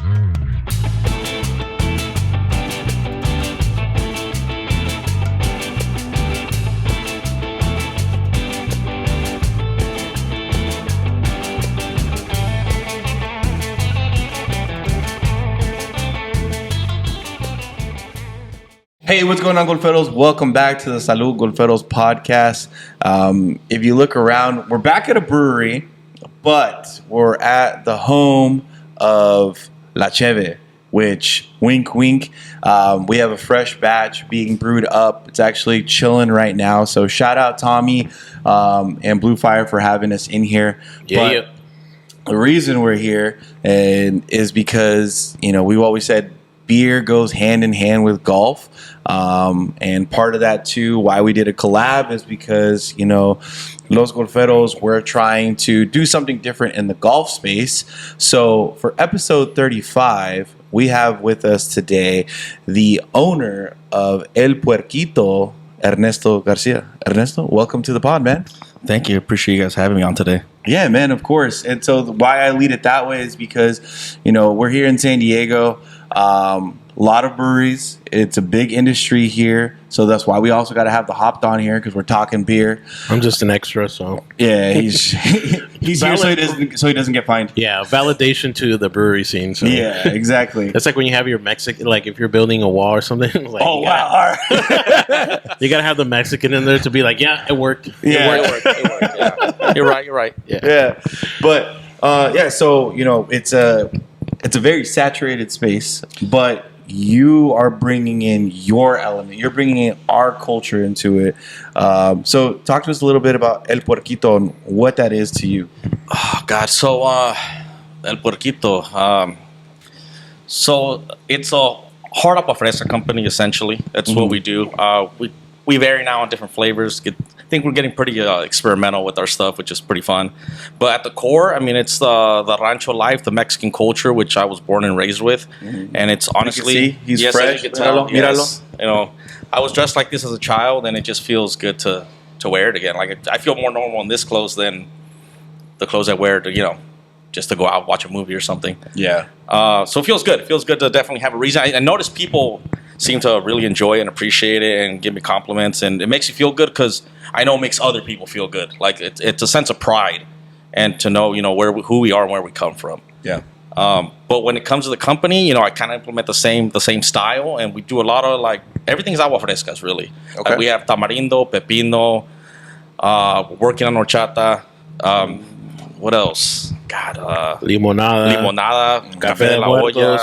Hey, what's going on, Golferos? Welcome back to the Salud Golferos podcast. If you look around, we're back at a brewery, but we're at the home of La Cheve, which, wink, wink, we have a fresh batch being brewed up. It's actually chilling right now. So shout out Tommy and Blue Fire for having us in here. Yeah. The reason we're here is because, we've always said beer goes hand in hand with golf. And part of that too, why we did a collab is because, Los Golferos, we're trying to do something different in the golf space. So for episode 35, we have with us today the owner of El Puerquito, Ernesto Garcia. Ernesto, welcome to the pod, man. Thank you. Appreciate you guys having me on today. Yeah, man, of course. And so why I lead it that way is because, we're here in San Diego. A lot of breweries. It's a big industry here, so that's why we also got to have the Hopped on here because we're talking beer. I'm just an extra, so yeah, he's here so he doesn't get fined. Yeah, validation to the brewery scene. So. Yeah, exactly. It's like when you have your Mexican, like if you're building a wall or something. Like wow! You gotta have the Mexican in there to be like, yeah, it worked. Yeah, it worked. Yeah. You're right. Yeah. But so it's a very saturated space, but you are bringing in your element. You're bringing in our culture into it. So talk to us a little bit about El Puerquito and what that is to you. Oh, God. So, El Puerquito. So it's a hard up a fresca company, essentially. That's what we do. We vary now on different flavors. I think we're getting pretty experimental with our stuff, which is pretty fun. But at the core, I mean, it's the rancho life, the Mexican culture, which I was born and raised with. And it's honestly, he's yes, fresh. as you can tell, yes. I was dressed like this as a child, and it just feels good to wear it again. Like I feel more normal in this clothes than the clothes I wear to, just to go out and watch a movie or something. Yeah. So it feels good. It feels good to definitely have a reason. I notice people seem to really enjoy it and appreciate it and give me compliments, and it makes you feel good because I know it makes other people feel good. Like it's a sense of pride and to know, who we are and where we come from. Yeah. But when it comes to the company, I kind of implement the same style, and we do a lot of everything's agua frescas really. Okay. We have tamarindo, pepino, working on horchata. What else? God, limonada, café de la olla,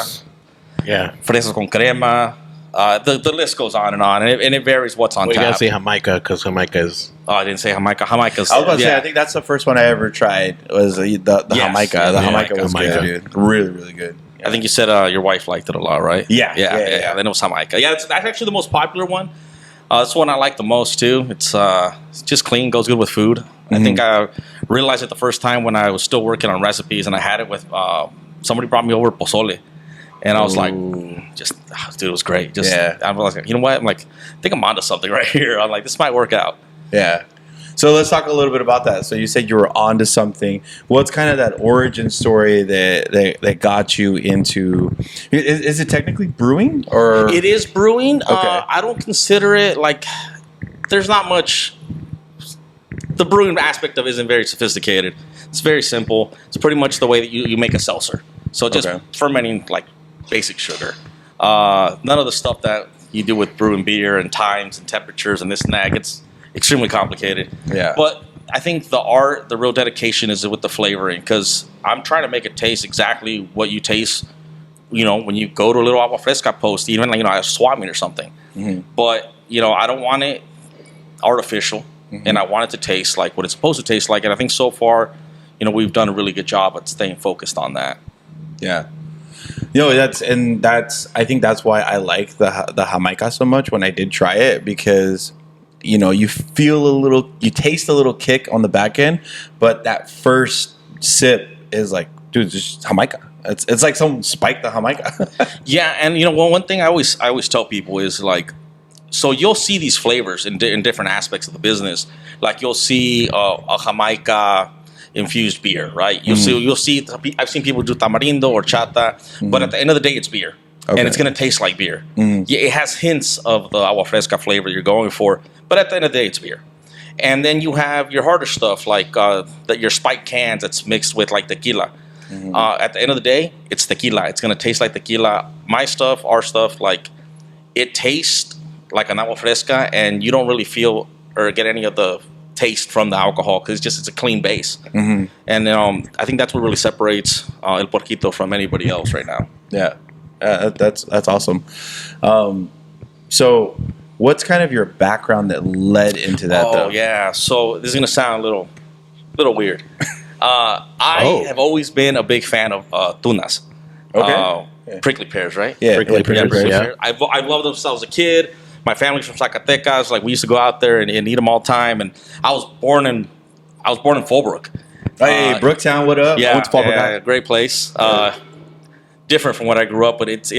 fresas con crema. The list goes on, and it varies what's on tap. You gotta say Jamaica because Jamaica is. Oh, I didn't say Jamaica. Jamaica's. I was about to say, I think that's the first one I ever tried was the Jamaica. The Jamaica was good, dude. Really, really good. I think you said your wife liked it a lot, right? Yeah. Then it was Jamaica. Yeah, that's actually the most popular one. That's the one I like the most too. It's just clean, goes good with food. I think I realized it the first time when I was still working on recipes, and I had it with somebody brought me over pozole. And I was like, dude, it was great. I was like, you know what? I'm like, I think I'm onto something right here. I'm like, this might work out. Yeah. So let's talk a little bit about that. So you said you were onto something. What's kind of that origin story that got you into? Is it technically brewing or? It is brewing. Okay. I don't consider it there's not much. The brewing aspect of it isn't very sophisticated. It's very simple. It's pretty much the way that you make a seltzer. So just fermenting basic sugar. None of the stuff that you do with brewing beer and times and temperatures and this and that gets extremely complicated. Yeah. But I think the real dedication is with the flavoring, because I'm trying to make it taste exactly what you taste, when you go to a little agua fresca post, even a swap meet or something. But, I don't want it artificial, and I want it to taste like what it's supposed to taste like. And I think so far, we've done a really good job at staying focused on that. Yeah. I think that's why I like the Jamaica so much when I did try it, because you feel you taste a little kick on the back end, but that first sip is like, dude, it's just Jamaica. It's like someone spiked the Jamaica. Yeah, and one thing I always tell people is so you'll see these flavors in different aspects of the business. Like you'll see a Jamaica infused beer, right? You'll see. I've seen people do tamarindo or chata, but at the end of the day, it's beer, and it's going to taste like beer. Yeah, it has hints of the agua fresca flavor you're going for, but at the end of the day, it's beer. And then you have your harder stuff like your spiked cans that's mixed with like tequila. At the end of the day, it's tequila. It's going to taste like tequila. My stuff, our stuff, like it tastes like an agua fresca, and you don't really feel or get any of the taste from the alcohol because it's a clean base. And I think that's what really separates El Puerquito from anybody else right now. Yeah, that's awesome. So, what's kind of your background that led into that? Oh yeah, so this is gonna sound a little weird. I have always been a big fan of tunas. Okay. Prickly pears, right? Yeah, Prickly pears, yeah. I loved them since I was a kid. My family's from Zacatecas. Like we used to go out there and eat them all the time. And I was born in Fallbrook. Hey, Brooktown, what up? Yeah, What's Fallbrook? yeah, great place. Different from what I grew up, but it's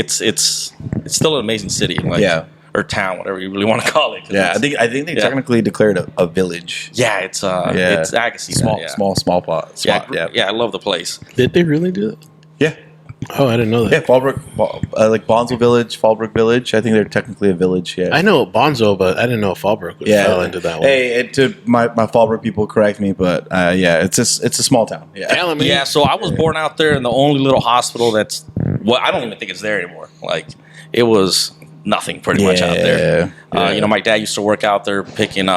still an amazing city. Like, or town, whatever you really want to call it. Yeah, I think they technically declared a village. Yeah, it's I can see small, that, yeah. small pot. Yeah, I love the place. Did they really do that? Yeah. Oh, I didn't know that. Yeah, Fallbrook, like Bonsall Village, Fallbrook Village. I think they're technically a village. Yeah, I know Bonzo, but I didn't know Fallbrook fell into that one. Hey, to my Fallbrook people, correct me, but it's a small town. Yeah, Yeah, so I was born out there in the only little hospital that's I don't even think it's there anymore. Like it was nothing pretty much out there. My dad used to work out there picking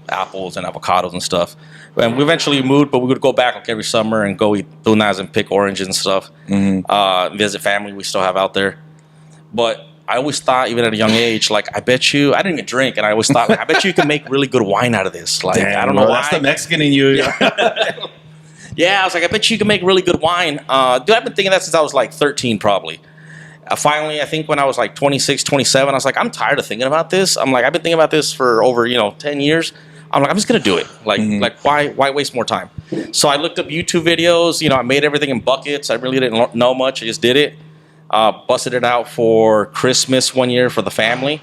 apples and avocados and stuff. And we eventually moved, but we would go back like every summer and go eat tunas and pick oranges and stuff. Visit family we still have out there. But I always thought, even at a young age, like I bet you, I didn't even drink, and I always thought, like, I bet you can make really good wine out of this. Like I don't know why. That's the Mexican in you. Yeah, I was like, I bet you can make really good wine. Dude, I've been thinking that since I was like 13, probably. Finally, I think when I was like 26, 27, I was like, I'm tired of thinking about this. I'm like, I've been thinking about this for over 10 years. I'm like, I'm just gonna do it. Like why waste more time? So I looked up YouTube videos. I made everything in buckets. I really didn't know much. I just did it. Busted it out for Christmas one year for the family,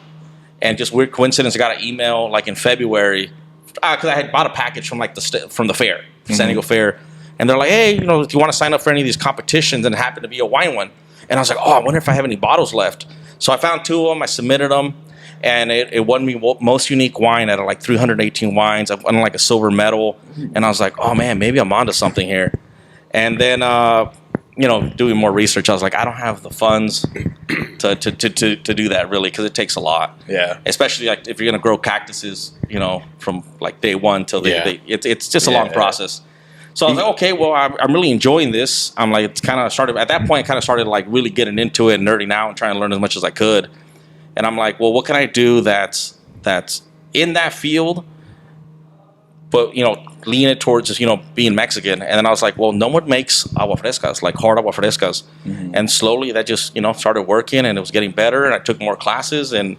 and just weird coincidence, I got an email like in February because I had bought a package from like from the fair, San Diego Fair, and they're like, hey, if you want to sign up for any of these competitions, and it happened to be a wine one, and I was like, oh, I wonder if I have any bottles left. So I found 2 of them. I submitted them. And it won me most unique wine out of like 318 wines. I won like a silver medal, and I was like, "Oh man, maybe I'm onto something here." And then, doing more research, I was like, "I don't have the funds to do that really, because it takes a lot." Yeah. Especially like if you're gonna grow cactuses, from like day one till it's just a long process. So I was like, okay, well, I'm really enjoying this. I'm like, it's kind of started at that point. Kind of started like really getting into it, and nerding out, and trying to learn as much as I could. And I'm like, well, what can I do that's in that field, but lean it towards just being Mexican. And then I was like, well, no one makes agua frescas, like hard agua frescas. And slowly that just started working, and it was getting better. And I took more classes, and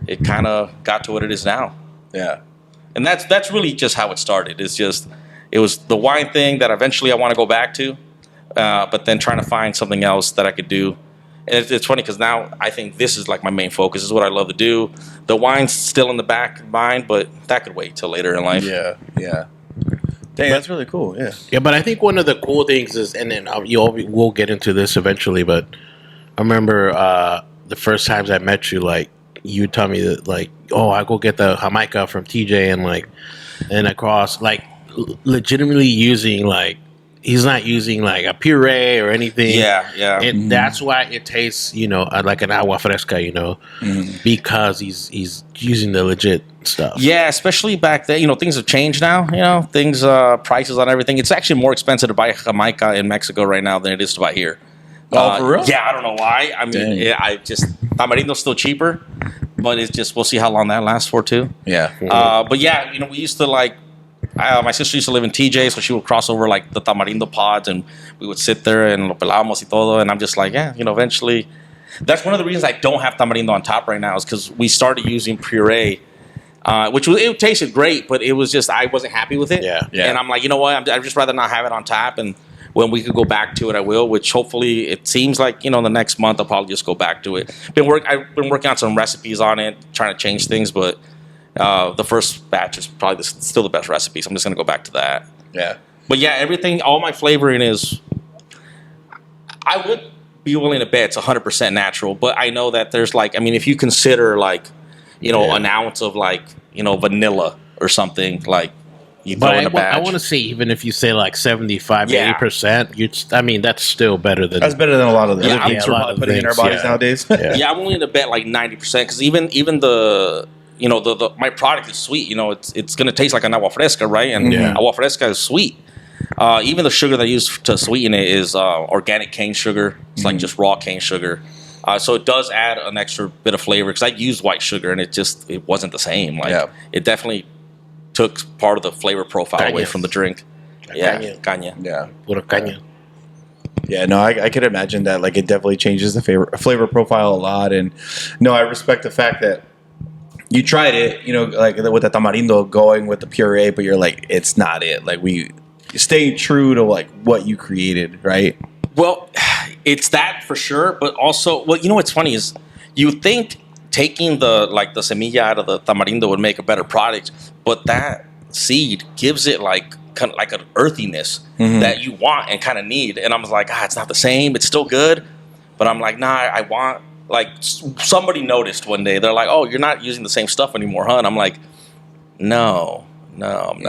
it kind of got to what it is now. Yeah, and that's really just how it started. It was the wine thing that eventually I want to go back to, but then trying to find something else that I could do. And it's funny because now I think this is like my main focus. This is what I love to do. The wine's still in the back of mind, but that could wait till later in life. Yeah. Dang, that's really cool. Yeah. Yeah, but I think one of the cool things is, and then we'll get into this eventually, but I remember the first times I met you, like, you tell me that, like, oh, I go get the Jamaica from TJ, and like, and across, like, legitimately using, like, he's not using like a puree or anything. Yeah. And that's why it tastes, like an agua fresca, because he's using the legit stuff. Yeah, especially back then. Things have changed now. Things, prices on everything. It's actually more expensive to buy Jamaica in Mexico right now than it is to buy here. Oh, for real? Yeah, I don't know why. I mean, Tamarindo's still cheaper, but it's just, we'll see how long that lasts for too. Yeah. But yeah, we used to like, my sister used to live in TJ, so she would cross over like the tamarindo pods, and we would sit there and lo pelábamos y todo. And I'm just like, eventually. That's one of the reasons I don't have tamarindo on top right now, is because we started using puree, it tasted great, but it was just, I wasn't happy with it. Yeah. And I'm like, you know what? I'd just rather not have it on top. And when we could go back to it, I will. Which hopefully it seems like the next month I'll probably just go back to it. I've been working on some recipes on it, trying to change things, but. The first batch is probably still the best recipe, so I'm just going to go back to that. Yeah. But yeah, everything, all my flavoring is. I would be willing to bet it's 100% natural, but I know that there's like, I mean, if you consider like, an ounce of like, vanilla or something, like you throw in a batch. I want to say, even if you say like 75 to 80%, I mean, that's still better than. That's better than a lot of the other things a we're lot probably of putting in our things, bodies nowadays. Yeah, I'm willing to bet like 90% because even the. The my product is sweet. It's gonna taste like an agua fresca, right? And agua fresca is sweet. Even the sugar they use to sweeten it is organic cane sugar. It's like just raw cane sugar. So it does add an extra bit of flavor because I used white sugar and it wasn't the same. Like it definitely took part of the flavor profile away from the drink. Caña. Yeah, Puro caña. Yeah, no, I could imagine that. Like, it definitely changes the flavor profile a lot. And no, I respect the fact that you tried it, like with the tamarindo going with the puree, but you're like, it's not it. Like, we stay true to like what you created, right? Well, it's that for sure, but also, what's funny is you think taking the semilla out of the tamarindo would make a better product, but that seed gives it like kind of like an earthiness that you want and kind of need. And I was like, it's not the same. It's still good, but I'm like, nah, I want. Like, somebody noticed one day. They're like, "Oh, you're not using the same stuff anymore, huh?" And I'm like, "No, I'm not."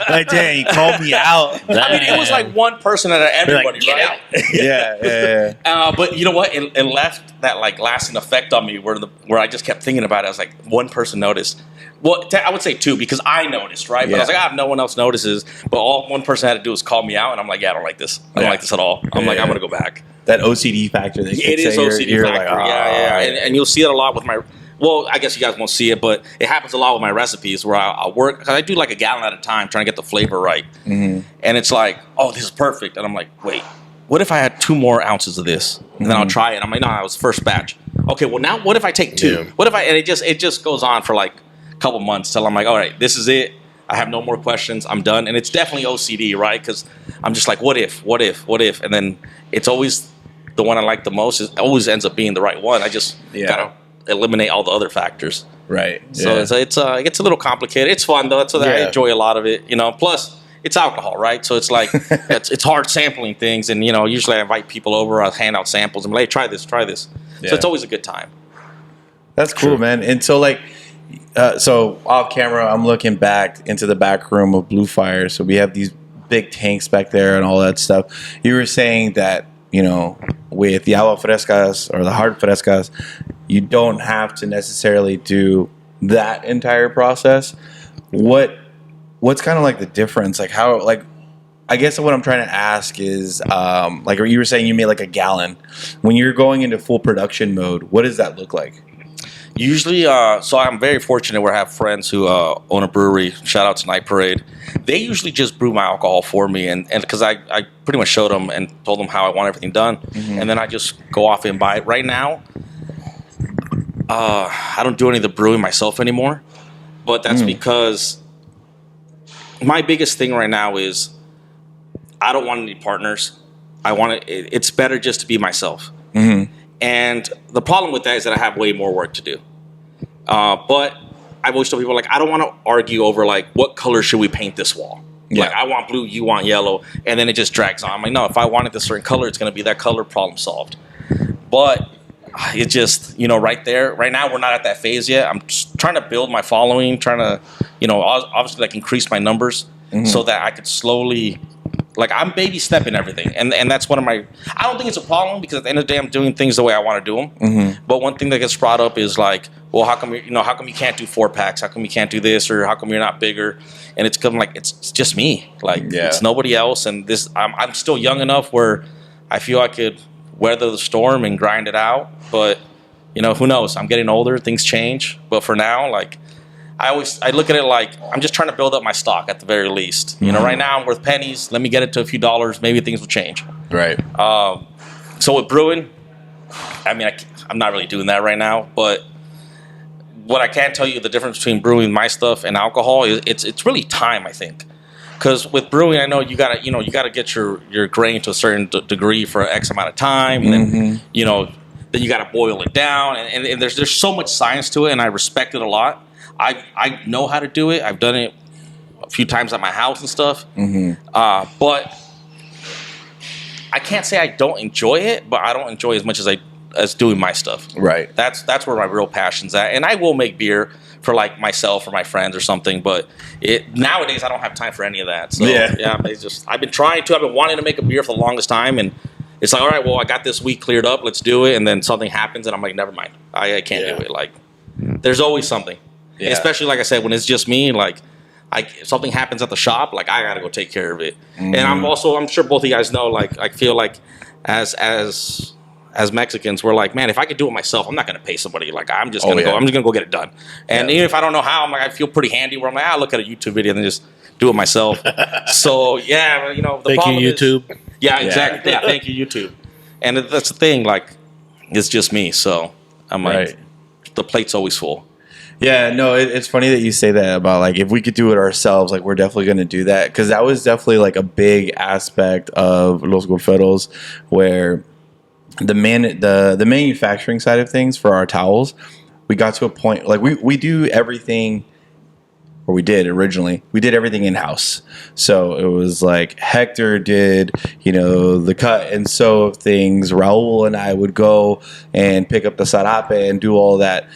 Like, dang, you called me out. I mean, it was like one person out of everybody, like, right? Yeah. But you know what? It left that like lasting effect on me, where I just kept thinking about it. I was like, one person noticed. Well, I would say two because I noticed, right? But I was like, no one else notices. But all one person had to do was call me out, and I'm like, I don't like this. I don't like this at all. I'm like, I'm gonna go back. That OCD factor. It is OCD factor. Like, and you'll see it a lot with my. Well, I guess you guys won't see it, but it happens a lot with my recipes where I'll work because I do like a gallon at a time trying to get the flavor right, and it's like, oh, this is perfect, and I'm like, wait, what if I had 2 more ounces of this, and then I'll try it. I'm like, no, it was the first batch. Okay, well now what if I take 2? Yeah. What if and it just goes on for like a couple months till I'm like, all right, this is it. I have no more questions. I'm done, and it's definitely OCD, right? Because I'm just like, what if, and then it's always. The one I like the most always ends up being the right one. I just gotta eliminate all the other factors. Right. So it gets a little complicated. It's fun though. That's what I enjoy a lot of it. Plus it's alcohol, right? So it's like it's hard sampling things, and usually I invite people over. I'll hand out samples. I'm like, hey, try this. Yeah. So it's always a good time. That's cool, man. And so like, so off camera, I'm looking back into the back room of Blue Fire. So we have these big tanks back there and all that stuff. You were saying that. With the agua frescas or the hard frescas, you don't have to necessarily do that entire process. What's kind of like the difference? Like how, like, I guess what I'm trying to ask is, like you were saying you made like a gallon. When you're going into full production mode, what does that look like? Usually, so I'm very fortunate where I have friends who own a brewery. Shout out to Night Parade. They usually just brew my alcohol for me, and because I pretty much showed them and told them how I want everything done, and then I just go off and buy it. Right now, I don't do any of the brewing myself anymore, but that's because my biggest thing right now is I don't want any partners. It's better just to be myself. And the problem with that is that I have way more work to do. But I've always told people, like, I don't want to argue over, like, what color should we paint this wall? Yeah. Like, I want blue, you want yellow, and then it just drags on. I'm like, no, if I wanted this certain color, it's going to be that color, problem solved. But it just, right there, right now, we're not at that phase yet. I'm just trying to build my following, trying to, obviously, like, increase my numbers so that I could slowly... Like, I'm baby stepping everything, and that's one of my. I don't think it's a problem because at the end of the day, I'm doing things the way I want to do them. But one thing that gets brought up is like, well, how come how come you can't do 4-packs? How come you can't do this, or how come you're not bigger? And it's come like it's just me. Like it's nobody else, and this I'm still young enough where I feel I could weather the storm and grind it out. But who knows? I'm getting older, things change. But for now, like. I look at it like I'm just trying to build up my stock at the very least. Right now I'm worth pennies. Let me get it to a few dollars. Maybe things will change. Right. So with brewing, I mean, I'm not really doing that right now. But what I can tell you, the difference between brewing my stuff and alcohol is it's really time. I think because with brewing, I know you gotta get your grain to a certain degree for X amount of time, and then then you gotta boil it down, and there's so much science to it, and I respect it a lot. I know how to do it. I've done it few times at my house and stuff. Mm-hmm. But I can't say I don't enjoy it, but I don't enjoy as much as doing my stuff. Right. That's where my real passion's at. And I will make beer for like myself or my friends or something, but nowadays I don't have time for any of that. So I've been trying to. I've been wanting to make a beer for the longest time, and it's like, all right, well, I got this week cleared up, let's do it, and then something happens, and I'm like, never mind, I can't do it. Like, there's always something, especially like I said, when it's just me. Like, if something happens at the shop, like I gotta go take care of it. And I'm sure both of you guys know, like, I feel like as Mexicans, we're like, man, if I could do it myself, I'm not going to pay somebody. Like, I'm just going to go get it done. And even if I don't know how, I'm like, I feel pretty handy where I'm like, I'll look at a YouTube video and then just do it myself. So, yeah, you know, the thank problem you, is, YouTube. Yeah, exactly. Yeah, thank you, YouTube. And that's the thing, like, it's just me. So I'm like, the plate's always full. Yeah, no, it's funny that you say that about, like, if we could do it ourselves, like, we're definitely going to do that. Because that was definitely, like, a big aspect of Los Golferos, where the manufacturing side of things for our towels, we got to a point, like, we do everything, or we did originally, we did everything in-house. So it was like Hector did, you know, the cut and sew of things. Raul and I would go and pick up the sarape and do all that.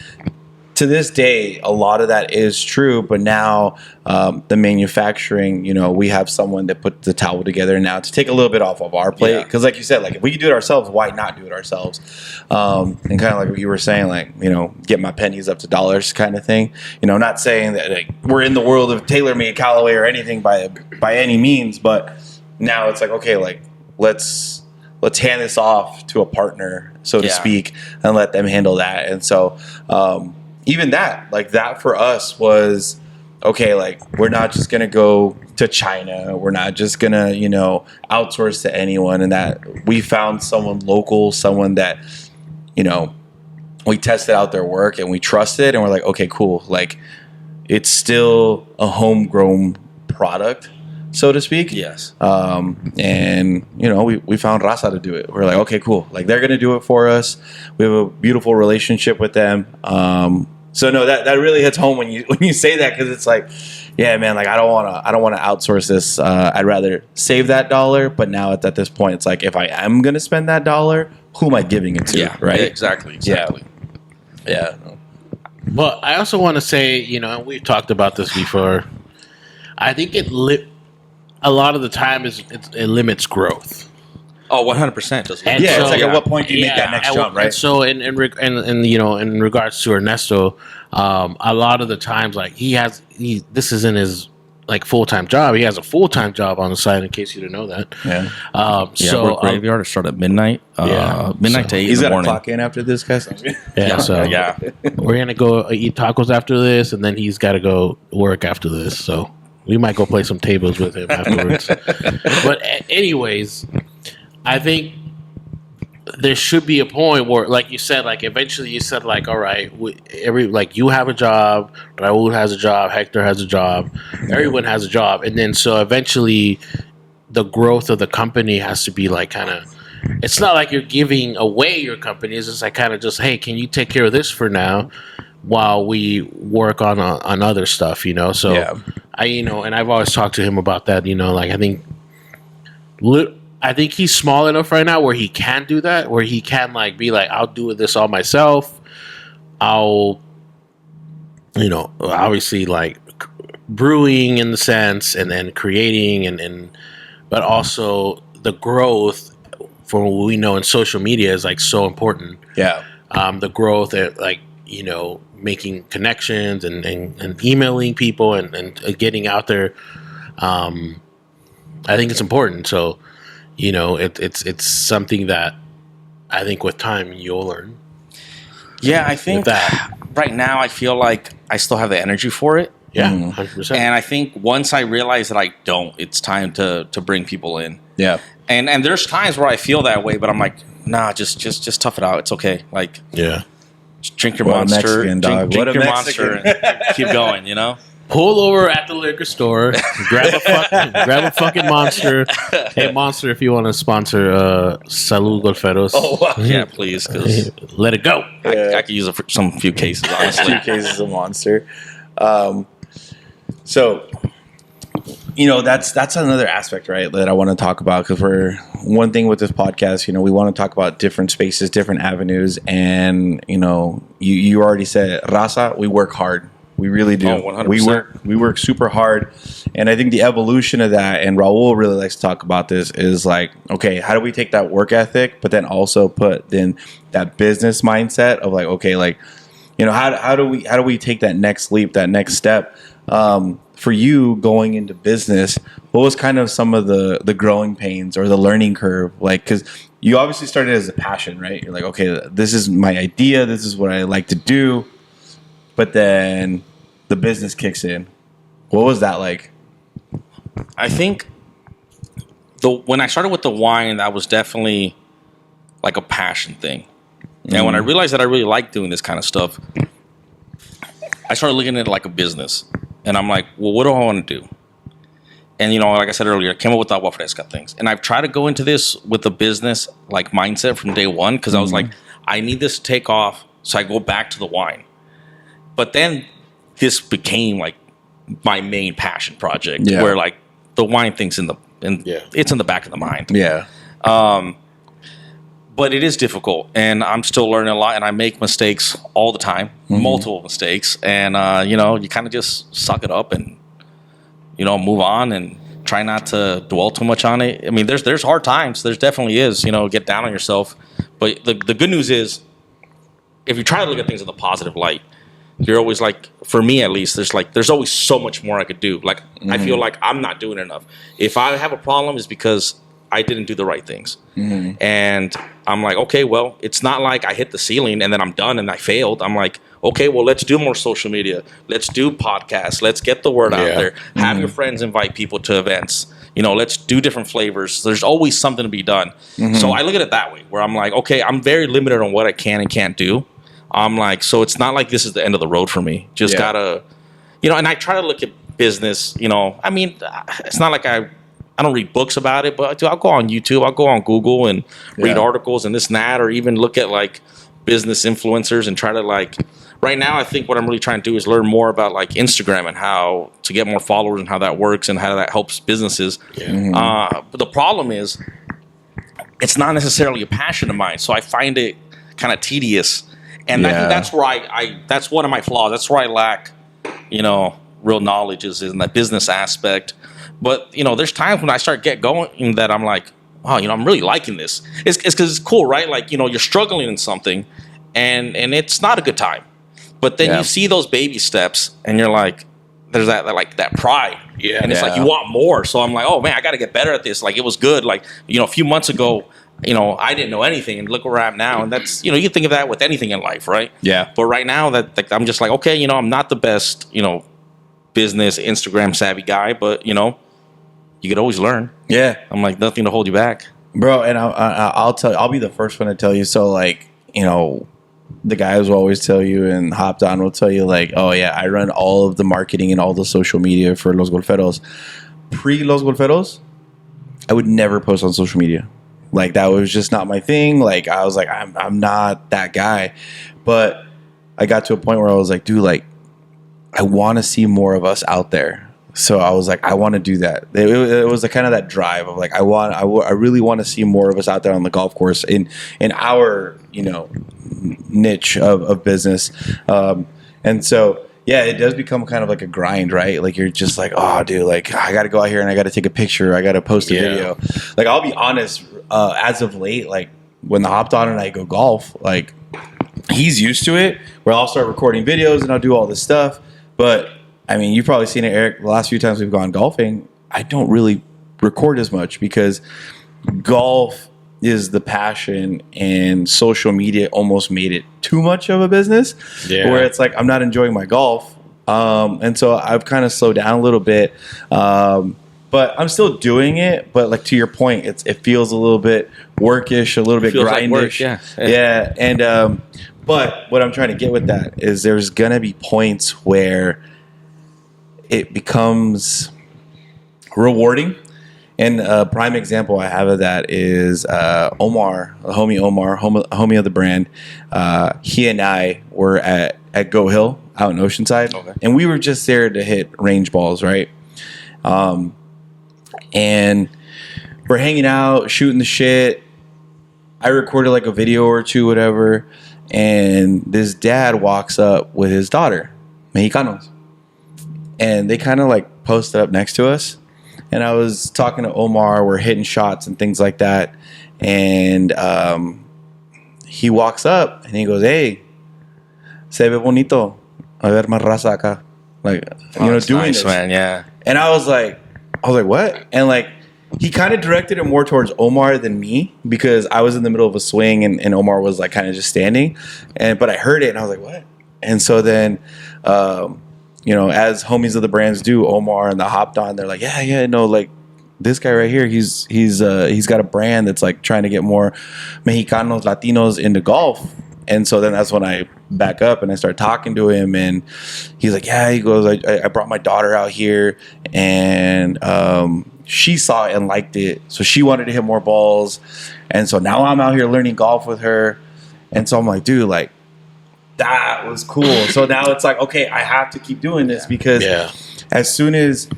To this day, a lot of that is true, but now the manufacturing, you know, we have someone that put the towel together now to take a little bit off of our plate. Because like you said, like, if we could do it ourselves, why not do it ourselves? And kind of like what you were saying, like, you know, get my pennies up to dollars kind of thing. You know, not saying that, like, we're in the world of TaylorMade, Callaway, or anything by any means, but now it's like, okay, like, let's hand this off to a partner, so to speak, and let them handle that. And so even that, like, that for us was, okay, like, we're not just going to go to China. We're not just going to, you know, outsource to anyone. And that we found someone local, someone that, you know, we tested out their work and we trusted, and we're like, okay, cool. Like, it's still a homegrown product, so to speak. Yes. And, you know, we found Raza to do it. We're like, okay, cool. Like, they're going to do it for us. We have a beautiful relationship with them. So no, that really hits home when you say that, because it's like, yeah, man, like, I don't want to outsource this. I'd rather save that dollar. But now at this point, it's like, if I am going to spend that dollar, who am I giving it to? Yeah, right. Exactly. Yeah. But I also want to say, you know, and we've talked about this before. I think a lot of the time it limits growth. Oh, 100% does. And Yeah, so, it's like, at what point do you make that next jump, right? And so, in you know, in regards to Ernesto, a lot of the times, like, this isn't his, like, full-time job. He has a full-time job on the side, in case you didn't know that. Yeah. So work graveyard. I start at midnight. Midnight to 8 He's in the got to morning. clock in after this, guys. So we're gonna go eat tacos after this, and then he's got to go work after this. So we might go play some tables with him afterwards. But anyways, I think there should be a point where, like you said, like, eventually you said, like, all right, like, you have a job, Raul has a job, Hector has a job, everyone has a job, and then so eventually the growth of the company has to be, like, kind of, it's not like you're giving away your company. It's just like, kind of just, hey, can you take care of this for now while we work on other stuff, you know? So you know, and I've always talked to him about that, you know, like, I think he's small enough right now where he can do that, where he can, like, be like, I'll do this all myself. I'll, you know, obviously, like, brewing in the sense, and then creating, and but also the growth, from what we know in social media, is, like, so important. Yeah. The growth at, like, you know, making connections and emailing people and getting out there. I think it's important. So, you know, it's something that I think with time you'll learn. Yeah, I think that right now I feel like I still have the energy for it. Yeah, 100%. And I think once I realize that I don't, it's time to bring people in. Yeah. And there's times where I feel that way, but I'm like, nah, just tough it out. It's okay. Like, just drink your What a Monster, Mexican, dog. drink What a your Mexican. Monster, and keep going. You know. Pull over at the liquor store, grab a fucking Monster. Hey, Monster, if you want to sponsor Salud Golferos. Oh, wow. Yeah, please. Cause let it go. I could use it for some few cases, honestly. Few cases of Monster. So that's another aspect, right, that I want to talk about, because we're one thing with this podcast, we want to talk about different spaces, different avenues, and you already said it, Raza, we work hard. We really do. Oh, 100%. We work super hard, and I think the evolution of that, and Raul really likes to talk about this, is like, okay, how do we take that work ethic, but then also put then that business mindset of like, okay, like, how do we take that next leap, that next step? For you going into business, what was kind of some of the growing pains or the learning curve? Like, because you obviously started as a passion, right? You're like, okay, this is my idea, this is what I like to do. But then the business kicks in. What was that like? I think when I started with the wine, that was definitely like a passion thing. And when I realized that I really liked doing this kind of stuff, I started looking at it like a business. And I'm like, well, what do I want to do? And, like I said earlier, I came up with the agua fresca things. And I've tried to go into this with a business like mindset from day one, because I was like, I need this to take off, so I go back to the wine. But then this became like my main passion project, where like the wine thing's it's in the back of the mind. Yeah. But it is difficult, and I'm still learning a lot, and I make mistakes all the time, multiple mistakes, and you kind of just suck it up and move on and try not to dwell too much on it. I mean, there's hard times. There's definitely is. Get down on yourself. But the good news is, if you try to look at things in the positive light, you're always like, for me at least, there's always so much more I could do. Like, I feel like I'm not doing enough. If I have a problem, it's because I didn't do the right things. And I'm like, okay, well, it's not like I hit the ceiling and then I'm done and I failed. I'm like, okay, well, let's do more social media. Let's do podcasts. Let's get the word out there. Have your friends invite people to events. Let's do different flavors. There's always something to be done. So I look at it that way, where I'm like, okay, I'm very limited on what I can and can't do. I'm like, so it's not like this is the end of the road for me. Just gotta, and I try to look at business, I mean, it's not like I don't read books about it, but I'll go on YouTube, I'll go on Google and read articles and this and that, or even look at like business influencers and try to like, right now I think what I'm really trying to do is learn more about like Instagram and how to get more followers and how that works and how that helps businesses. But the problem is, it's not necessarily a passion of mine, so I find it kind of tedious. And I think that's where that's one of my flaws. That's where I lack, real knowledge is in that business aspect. But, there's times when I start get going that I'm like, wow, I'm really liking this. It's because it's cool, right? Like, you're struggling in something and it's not a good time. But then you see those baby steps and you're like, there's that pride. Yeah. And it's like, you want more. So I'm like, oh man, I got to get better at this. Like, it was good. Like, a few months ago, I didn't know anything, and look where I am now. And that's, you think of that with anything in life, right? Yeah. But right now, that like, I'm just like, okay, I'm not the best, business Instagram savvy guy, but you could always learn. Yeah. I'm like, nothing to hold you back, bro. And I'll tell you, I'll be the first one to tell you. So like, the guys will always tell you, and Hopped On will tell you like, oh yeah, I run all of the marketing and all the social media for Los Golferos. Pre Los Golferos, I would never post on social media. Like, that was just not my thing. Like, I was like, I'm not that guy. But I got to a point where I was like, dude, like, I want to see more of us out there. So I was like, I want to do that. It was a kind of that drive of like, I really want to see more of us out there on the golf course in our, niche of business. And so, yeah, it does become kind of like a grind, right? Like, you're just like, oh, dude, like, I got to go out here and I got to take a picture. I got to post a video. Like, I'll be honest, as of late, like, when the Hopped On and I go golf, like, he's used to it, where I'll start recording videos and I'll do all this stuff. But, I mean, you've probably seen it, Eric, the last few times we've gone golfing, I don't really record as much because golf is the passion, and social media almost made it too much of a business, where it's like, I'm not enjoying my golf. And so I've kind of slowed down a little bit, but I'm still doing it. But like, to your point, it feels a little bit workish, a little bit grindish. Like work, And, but what I'm trying to get with that is there's going to be points where it becomes rewarding. And a prime example I have of that is Omar, homie of the brand. He and I were at Go Hill out in Oceanside, and we were just there to hit range balls, right? And we're hanging out, shooting the shit. I recorded like a video or two, whatever. And this dad walks up with his daughter, Mexicanos. And they kind of like posted up next to us. And I was talking to Omar. We're hitting shots and things like that. And he walks up and he goes, "Hey, se ve bonito. A ver más raza acá." Like, doing nice, this. man. Yeah. And I was like, what? And like, he kind of directed it more towards Omar than me because I was in the middle of a swing and Omar was like kind of just standing. But I heard it and I was like, what? And so then, as homies of the brands do, Omar and the hopped on, they're like, like this guy right here, he's got a brand that's like trying to get more Mexicanos, Latinos into golf. And so then that's when I back up and I start talking to him, and he's like, he goes, I brought my daughter out here, and she saw it and liked it, so she wanted to hit more balls, and so now I'm out here learning golf with her, and so I'm like, dude, like that was cool. So now it's like, okay, I have to keep doing this because as soon as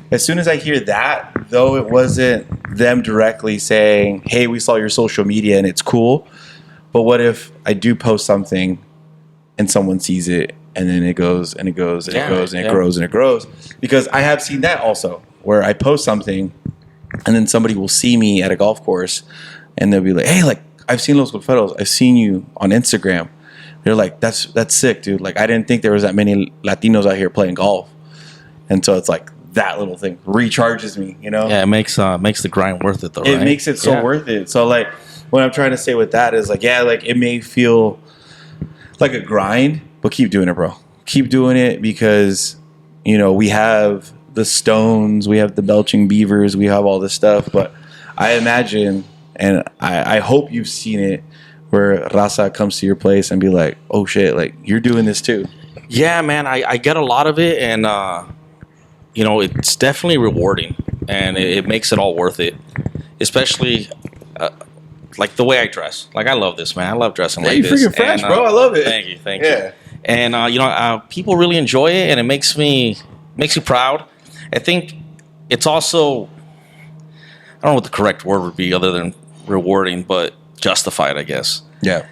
I hear that, though it wasn't them directly saying, hey, we saw your social media and it's cool. But what if I do post something and someone sees it and then it goes and it goes and it goes and it grows and it grows? Because I have seen that also, where I post something and then somebody will see me at a golf course and they'll be like, hey, like, I've seen Los Golferos. I've seen you on Instagram. They're like, that's sick, dude. Like, I didn't think there was that many Latinos out here playing golf. And so it's like that little thing recharges me, Yeah, it makes the grind worth it, though, right? It makes it so worth it. So, like, what I'm trying to say with that is like, like it may feel like a grind, but keep doing it, bro. Keep doing it because, we have the Stones, we have the Belching Beavers, we have all this stuff. But I imagine, and I hope you've seen it, where Raza comes to your place and be like, oh shit, like you're doing this too. Yeah, man, I get a lot of it, and it's definitely rewarding, and it makes it all worth it, especially. Like the way I dress. Like, I love this, man. I love dressing like this. You're freaking fresh, bro. I love it. Thank you. And, people really enjoy it, and it makes me proud. I think it's also, I don't know what the correct word would be other than rewarding, but justified, I guess. Yeah.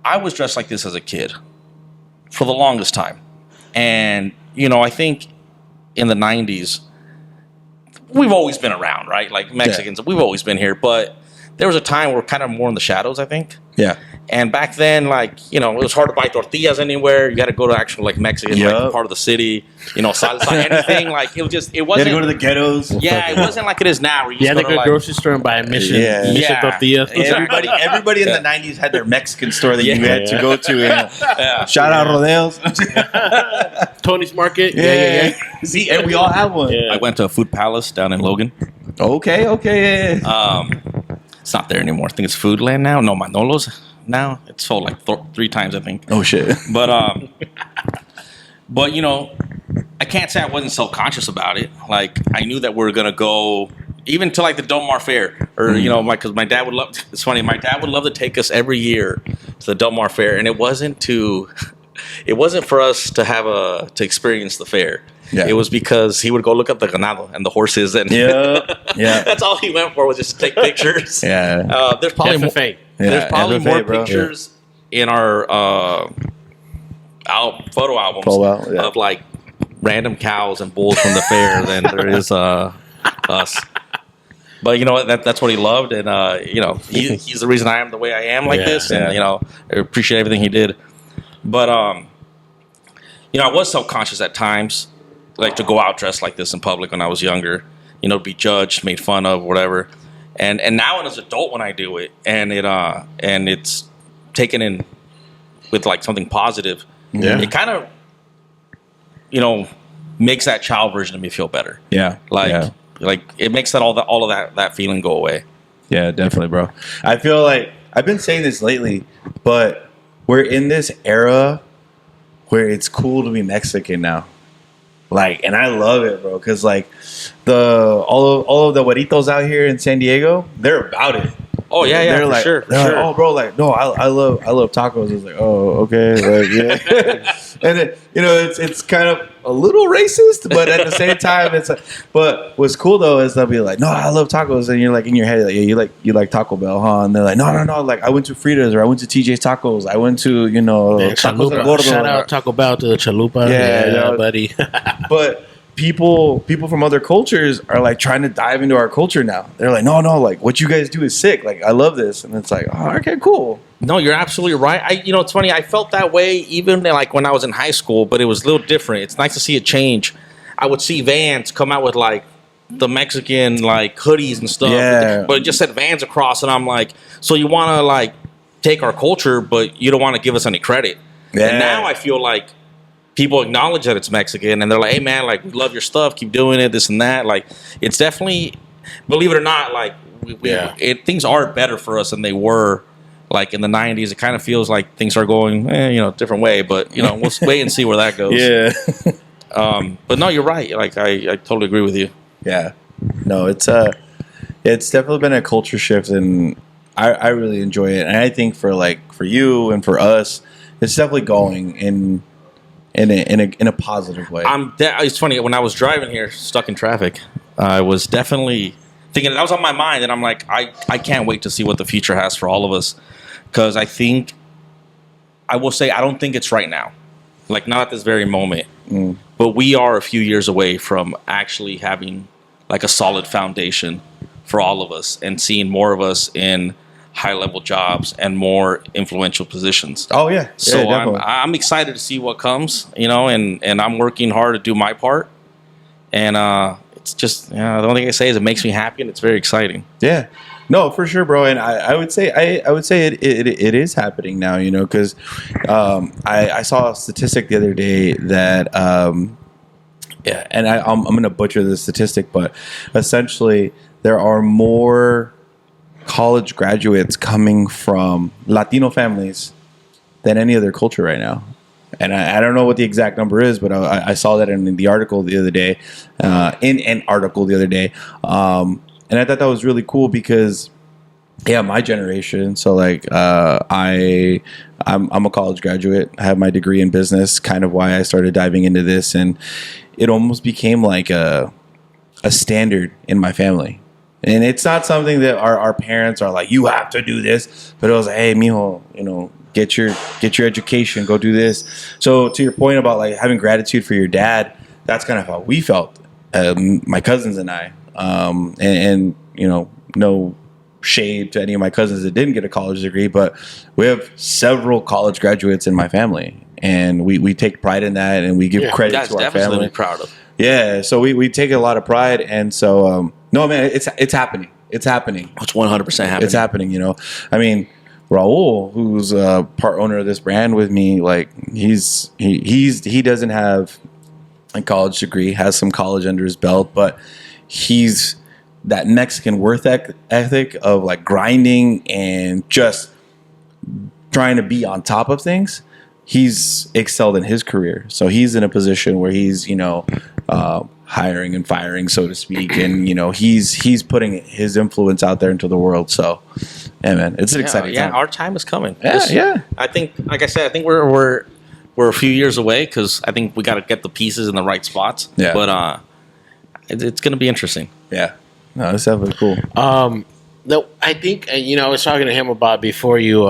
I was dressed like this as a kid for the longest time. And, I think in the 90s, we've always been around, right? Like Mexicans, we've always been here, but there was a time where we're kind of more in the shadows, I think. Yeah. And back then, like, it was hard to buy tortillas anywhere. You got to go to actual, like, Mexican like, part of the city. Salsa, anything. Like, it wasn't. You had to go to the ghettos. Yeah, it wasn't like it is now. Where you had to go to the grocery store and buy a mission tortillas. Everybody in the 90s had their Mexican store that you had to go to. Shout out Rodeos. Tony's Market. Yeah. See, and we all have one. Yeah. I went to a Food Palace down in Logan. Okay. It's not there anymore. I think it's Foodland now. No, Manolo's now. It's sold like 3 times, I think. Oh shit. But I can't say I wasn't self-conscious about it. Like, I knew that we were gonna go even to like the Del Mar Fair, or because my dad would love. It's funny. My dad would love to take us every year to the Del Mar Fair, and it wasn't for us to have to experience the fair. Yeah. It was because he would go look at the ganado and the horses, and that's all he went for, was just to take pictures. There's probably more pictures in our photo albums of like random cows and bulls from the fair than there is us. But you know what? That's what he loved, and he's the reason I am the way I am like this, and I appreciate everything he did. But I was self-conscious at times. Like to go out dressed like this in public when I was younger, be judged, made fun of, whatever. And now as an adult when I do it, and it's taken in with like something positive, it kind of makes that child version of me feel better. Like it makes that all of that feeling go away. Yeah, definitely, bro. I feel like I've been saying this lately, but we're in this era where it's cool to be Mexican now. Like, and I love it, bro, because like all of the güeritos out here in San Diego, they're about it. Oh yeah, They're for like, sure. oh, bro, like, no, I love tacos. It's like, oh, okay, like, yeah. And it's kind of a little racist, but at the same time, it's like. But what's cool though is they'll be like, no, I love tacos, and you're like in your head, like, yeah, you like Taco Bell, huh? And they're like, no, like I went to Frida's or I went to TJ's Tacos, I went to Man, Tacos El Gordo. Shout out Taco Bell to the Chalupa. Yeah, buddy. But people from other cultures are like trying to dive into our culture now. They're like, no, like what you guys do is sick. Like I love this, and it's like, oh, okay, cool. No, you're absolutely right. It's funny. I felt that way even like when I was in high school, but it was a little different. It's nice to see it change. I would see Vans come out with like the Mexican like hoodies and stuff, but it just said Vans across, and I'm like, so you want to like take our culture, but you don't want to give us any credit. Yeah. And now I feel like people acknowledge that it's Mexican, and they're like, hey man, like we love your stuff, keep doing it, this and that. Like it's definitely, believe it or not, like things are better for us than they were like in the 90s. It kind of feels like things are going different way, but we'll wait and see where that goes. Yeah. But no, you're right. Like I totally agree with you. Yeah. No, it's definitely been a culture shift, and I really enjoy it. And I think for you and for us, it's definitely going in a positive way. It's funny, when I was driving here, stuck in traffic, I was definitely thinking, that was on my mind, and I'm like, I can't wait to see what the future has for all of us, because I will say, I don't think it's right now, like not at this very moment, but we are a few years away from actually having like a solid foundation for all of us, and seeing more of us in high-level jobs and more influential positions. Oh yeah. So yeah, I'm excited to see what comes, and I'm working hard to do my part. And it's just, the only thing I say is it makes me happy, and it's very exciting. Yeah. No, for sure, bro. And I would say it is happening now, because I saw a statistic the other day that and I'm going to butcher the statistic, but essentially there are more college graduates coming from Latino families than any other culture right now. And I don't know what the exact number is, but I saw that in the article the other day, in an article the other day. And I thought that was really cool because, my generation. So like, I'm a college graduate. I have my degree in business, kind of why I started diving into this. And it almost became like a standard in my family. And it's not something that our parents are like, you have to do this. But it was like, hey, mijo, get your education, go do this. So to your point about like having gratitude for your dad, that's kind of how we felt, my cousins and I. And no shade to any of my cousins that didn't get a college degree, but we have several college graduates in my family, and we take pride in that, and we give credit to our family. Proud of. Yeah, so we take a lot of pride, and so no, man, it's happening. It's happening. It's 100% happening. It's happening. I mean, Raul, who's part owner of this brand with me, like he doesn't have a college degree, has some college under his belt, but he's that Mexican work ethic of like grinding and just trying to be on top of things. He's excelled in his career, so he's in a position where he's hiring and firing, so to speak, and he's putting his influence out there into the world. So, yeah, man, it's an exciting time. Our time is coming. Yeah. I think, like I said, I think we're a few years away, because I think we got to get the pieces in the right spots. Yeah, but it's going to be interesting. Yeah, no, it's definitely cool. No, I think, I was talking to him about before you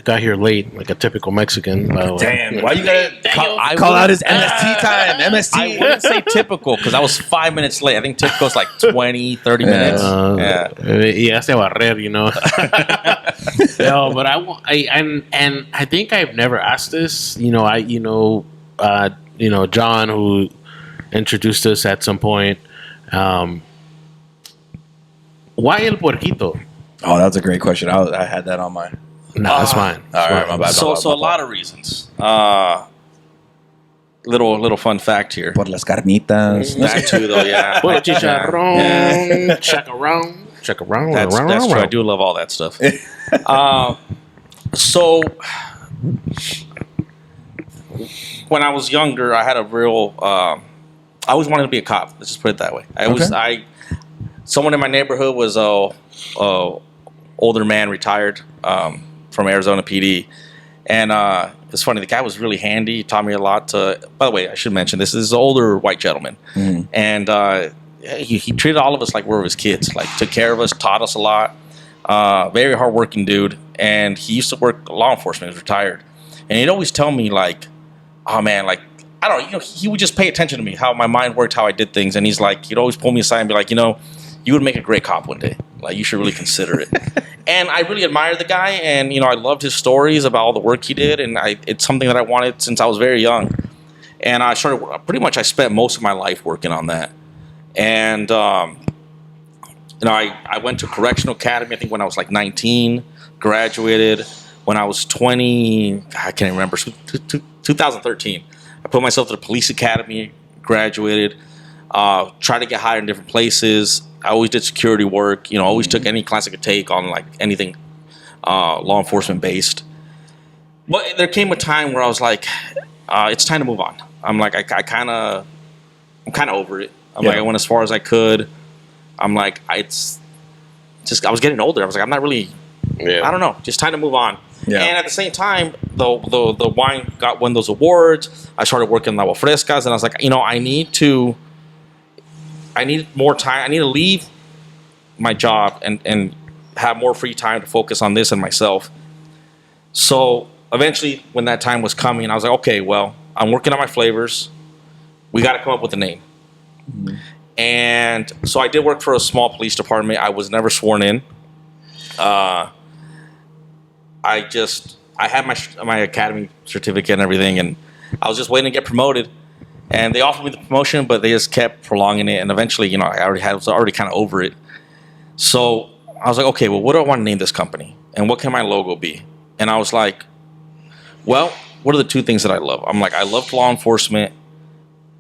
got here late, like a typical Mexican. By the way. Damn, why you gotta call out his MST time? MST. I wouldn't say typical, because I was 5 minutes late. I think typical is like 20, 30 minutes. Yeah, se barrer, No, but I think I've never asked this. John, who introduced us at some point. Why el puerquito? Oh, that's a great question. I had that on my. No, that's fine. All right, my bad. So a lot of reasons. Little fun fact here. Por las carnitas. That too, though. Yeah. Por chicharrón, chacarrón. That's true. I do love all that stuff. So when I was younger, I had a real. I always wanted to be a cop. Let's just put it that way. Someone in my neighborhood was older man, retired from Arizona PD. And it's funny, the guy was really handy. He taught me a lot. By the way, I should mention, this is an older white gentleman. Mm-hmm. And he treated all of us like we were his kids, like took care of us, taught us a lot. Very hardworking dude. And he used to work law enforcement. He was retired. And he'd always tell me, like, oh, man, like, I don't know, he would just pay attention to me, how my mind worked, how I did things. And he's like, he'd always pull me aside and be like, you would make a great cop one day. Like, you should really consider it. And I really admired the guy. And, I loved his stories about all the work he did. And it's something that I wanted since I was very young. And I spent most of my life working on that. And, I went to Correctional Academy, I think when I was like 19, graduated. When I was 20, I can't remember, 2013. I put myself to the police academy, graduated, tried to get hired in different places. I always did security work, always took any class I could take on like anything law enforcement based. But there came a time where I was like, it's time to move on. I'm like, I'm kind of over it. Like, I went as far as I could. I'm like, I was getting older. I was like, I'm not really, I don't know, just time to move on. Yeah. And at the same time, the wine won those awards. I started working on frescas, and I was like, I need more time. I need to leave my job and have more free time to focus on this and myself. So eventually, when that time was coming, I was like, okay, well, I'm working on my flavors. We got to come up with a name. Mm-hmm. And so I did work for a small police department. I was never sworn in. I had my academy certificate and everything, and I was just waiting to get promoted. And they offered me the promotion, but they just kept prolonging it. And eventually, I was already kind of over it. So I was like, okay, well, what do I want to name this company? And what can my logo be? And I was like, well, what are the two things that I love? I'm like, I love law enforcement,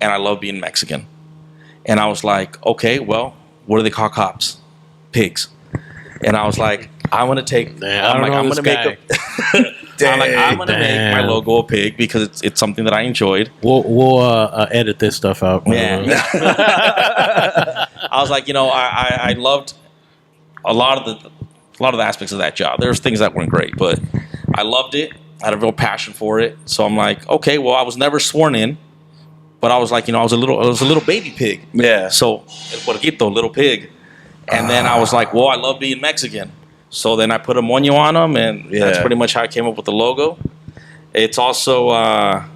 and I love being Mexican. And I was like, okay, well, what do they call cops? Pigs. And I was like, I'm gonna make my logo a pig because it's something that I enjoyed. We'll edit this stuff out. Yeah. I was like, I loved a lot of the aspects of that job. There was things that weren't great, but I loved it. I had a real passion for it. So I'm like, okay, well, I was never sworn in, but I was like, I was a little baby pig. Yeah. So Puerquito, little pig. And then I was like, well, I love being Mexican. So then I put a moño on them, and that's pretty much how I came up with the logo. It's also an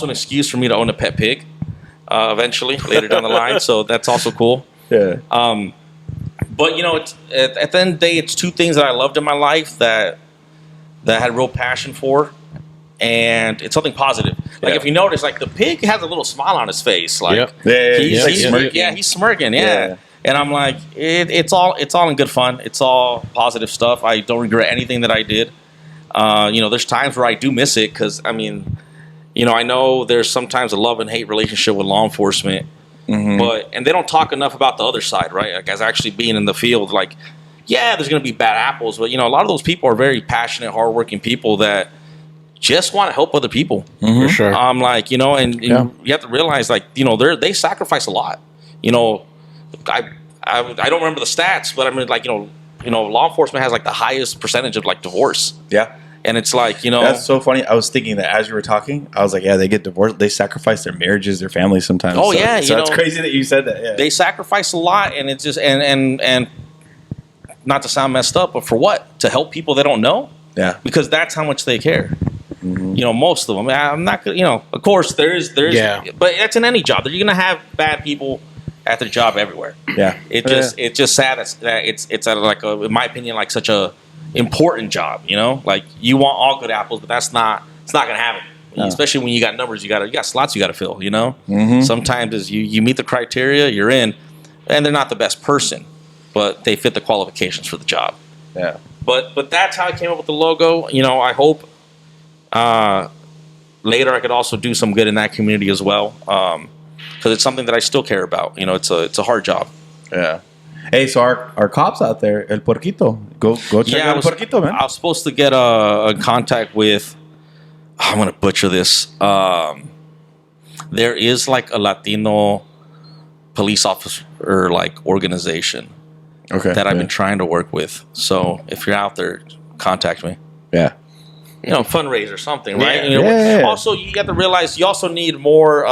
excuse for me to own a pet pig eventually, later down the line. So that's also cool. Yeah. But it's at the end of the day, it's two things that I loved in my life that I had real passion for, and it's something positive. Like if you notice, like the pig has a little smile on his face, like he's smirking. Yeah, he's smirking. Yeah. And I'm like, it's all in good fun. It's all positive stuff. I don't regret anything that I did. There's times where I do miss it because, I know there's sometimes a love and hate relationship with law enforcement. Mm-hmm. And they don't talk enough about the other side, right? Like, as actually being in the field, like, yeah, there's going to be bad apples. But, a lot of those people are very passionate, hardworking people that just want to help other people. Mm-hmm. For sure. I'm like, and you have to realize, like, they sacrifice a lot. I don't remember the stats, but I mean, like, law enforcement has like the highest percentage of like divorce. Yeah. And it's like, that's so funny. I was thinking that as you were talking, I was like, yeah, they get divorced. They sacrifice their marriages, their families sometimes. Oh, so, yeah. So it's crazy that you said that. Yeah. They sacrifice a lot, and it's just, and not to sound messed up, but for what? To help people they don't know? Yeah. Because that's how much they care. Mm-hmm. Most of them. I'm not going to, of course, there's, but that's in any job. You're going to have bad people at their job everywhere. Yeah. It's just sad that it's like in my opinion, like such a important job, like you want all good apples, but it's not going to happen. No. Especially when you got numbers, you got slots you got to fill, Mm-hmm. Sometimes as you meet the criteria, you're in, and they're not the best person, but they fit the qualifications for the job. Yeah. But that's how I came up with the logo. I hope later I could also do some good in that community as well. Because it's something that I still care about. It's a hard job. Yeah. Hey, so our cops out there, El Puerquito, go check out El Puerquito, man. I was supposed to get a contact with. I'm gonna butcher this. There is like a Latino police officer like organization. that I've been trying to work with. So if you're out there, contact me. Yeah. Fundraise or something, right? Yeah. Also, you got to realize you also need more.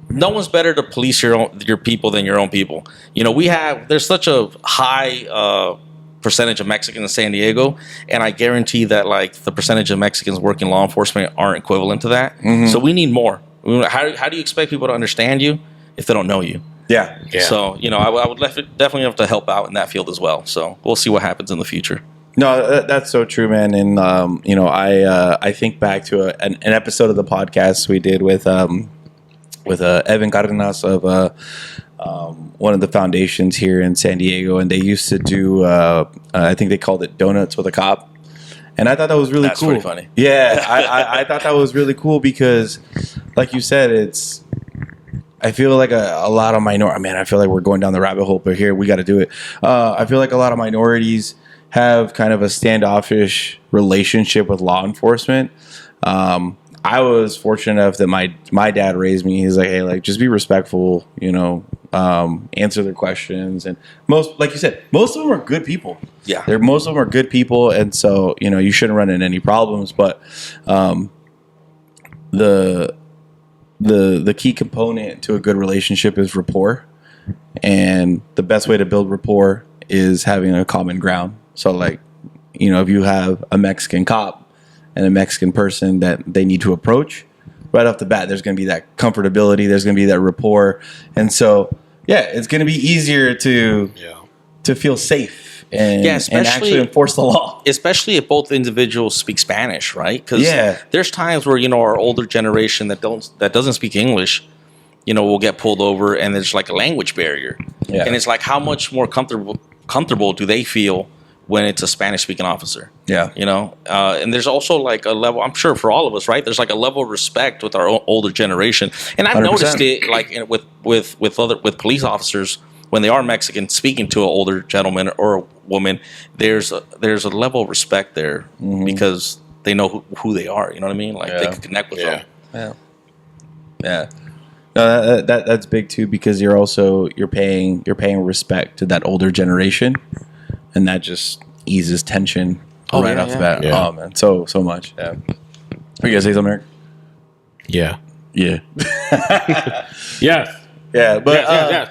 No one's better to police your people than your own people. There's such a high percentage of Mexicans in San Diego, and I guarantee that like the percentage of Mexicans working law enforcement aren't equivalent to that. So we need more. How do you expect people to understand you if they don't know you? Yeah. So I would definitely have to help out in that field as well. So we'll see what happens in the future. No, that's so true, man. And I think back to an episode of the podcast we did with Evan Cardenas of one of the foundations here in San Diego, and they used to do I think they called it Donuts with a Cop, and I thought that was really cool. That's pretty funny. Yeah, I thought that was really cool because, like you said, I feel like a lot of I feel like we're going down the rabbit hole, but here we got to do it. I feel like a lot of minorities have kind of a standoffish relationship with law enforcement. I was fortunate enough that my dad raised me. He's like, hey, like just be respectful, answer their questions, and like you said, most of them are good people. Yeah, most of them are good people, and so you shouldn't run into any problems. But the key component to a good relationship is rapport, and the best way to build rapport is having a common ground. So like, if you have a Mexican cop and a Mexican person that they need to approach, right off the bat, there's going to be that comfortability. There's going to be that rapport. And so, it's going to be easier to feel safe and actually enforce the law. Especially if both individuals speak Spanish, right? Because there's times where, our older generation that doesn't speak English, will get pulled over, and there's like a language barrier. Yeah. And it's like, how much more comfortable do they feel when it's a Spanish-speaking officer? Yeah. And there's also like a level, I'm sure for all of us, right? There's like a level of respect with our older generation. And I've 100%. Noticed it like with police officers, when they are Mexican speaking to an older gentleman or a woman, there's a level of respect there because they know who they are. You know what I mean? Like they can connect with them. Yeah. Yeah. No, that's big too, because you're paying respect to that older generation, and that just eases tension off the bat. Yeah. Oh man, so much. Yeah. Are you guys say something, Eric? Yeah. Yeah. Yes. Yeah, but yes.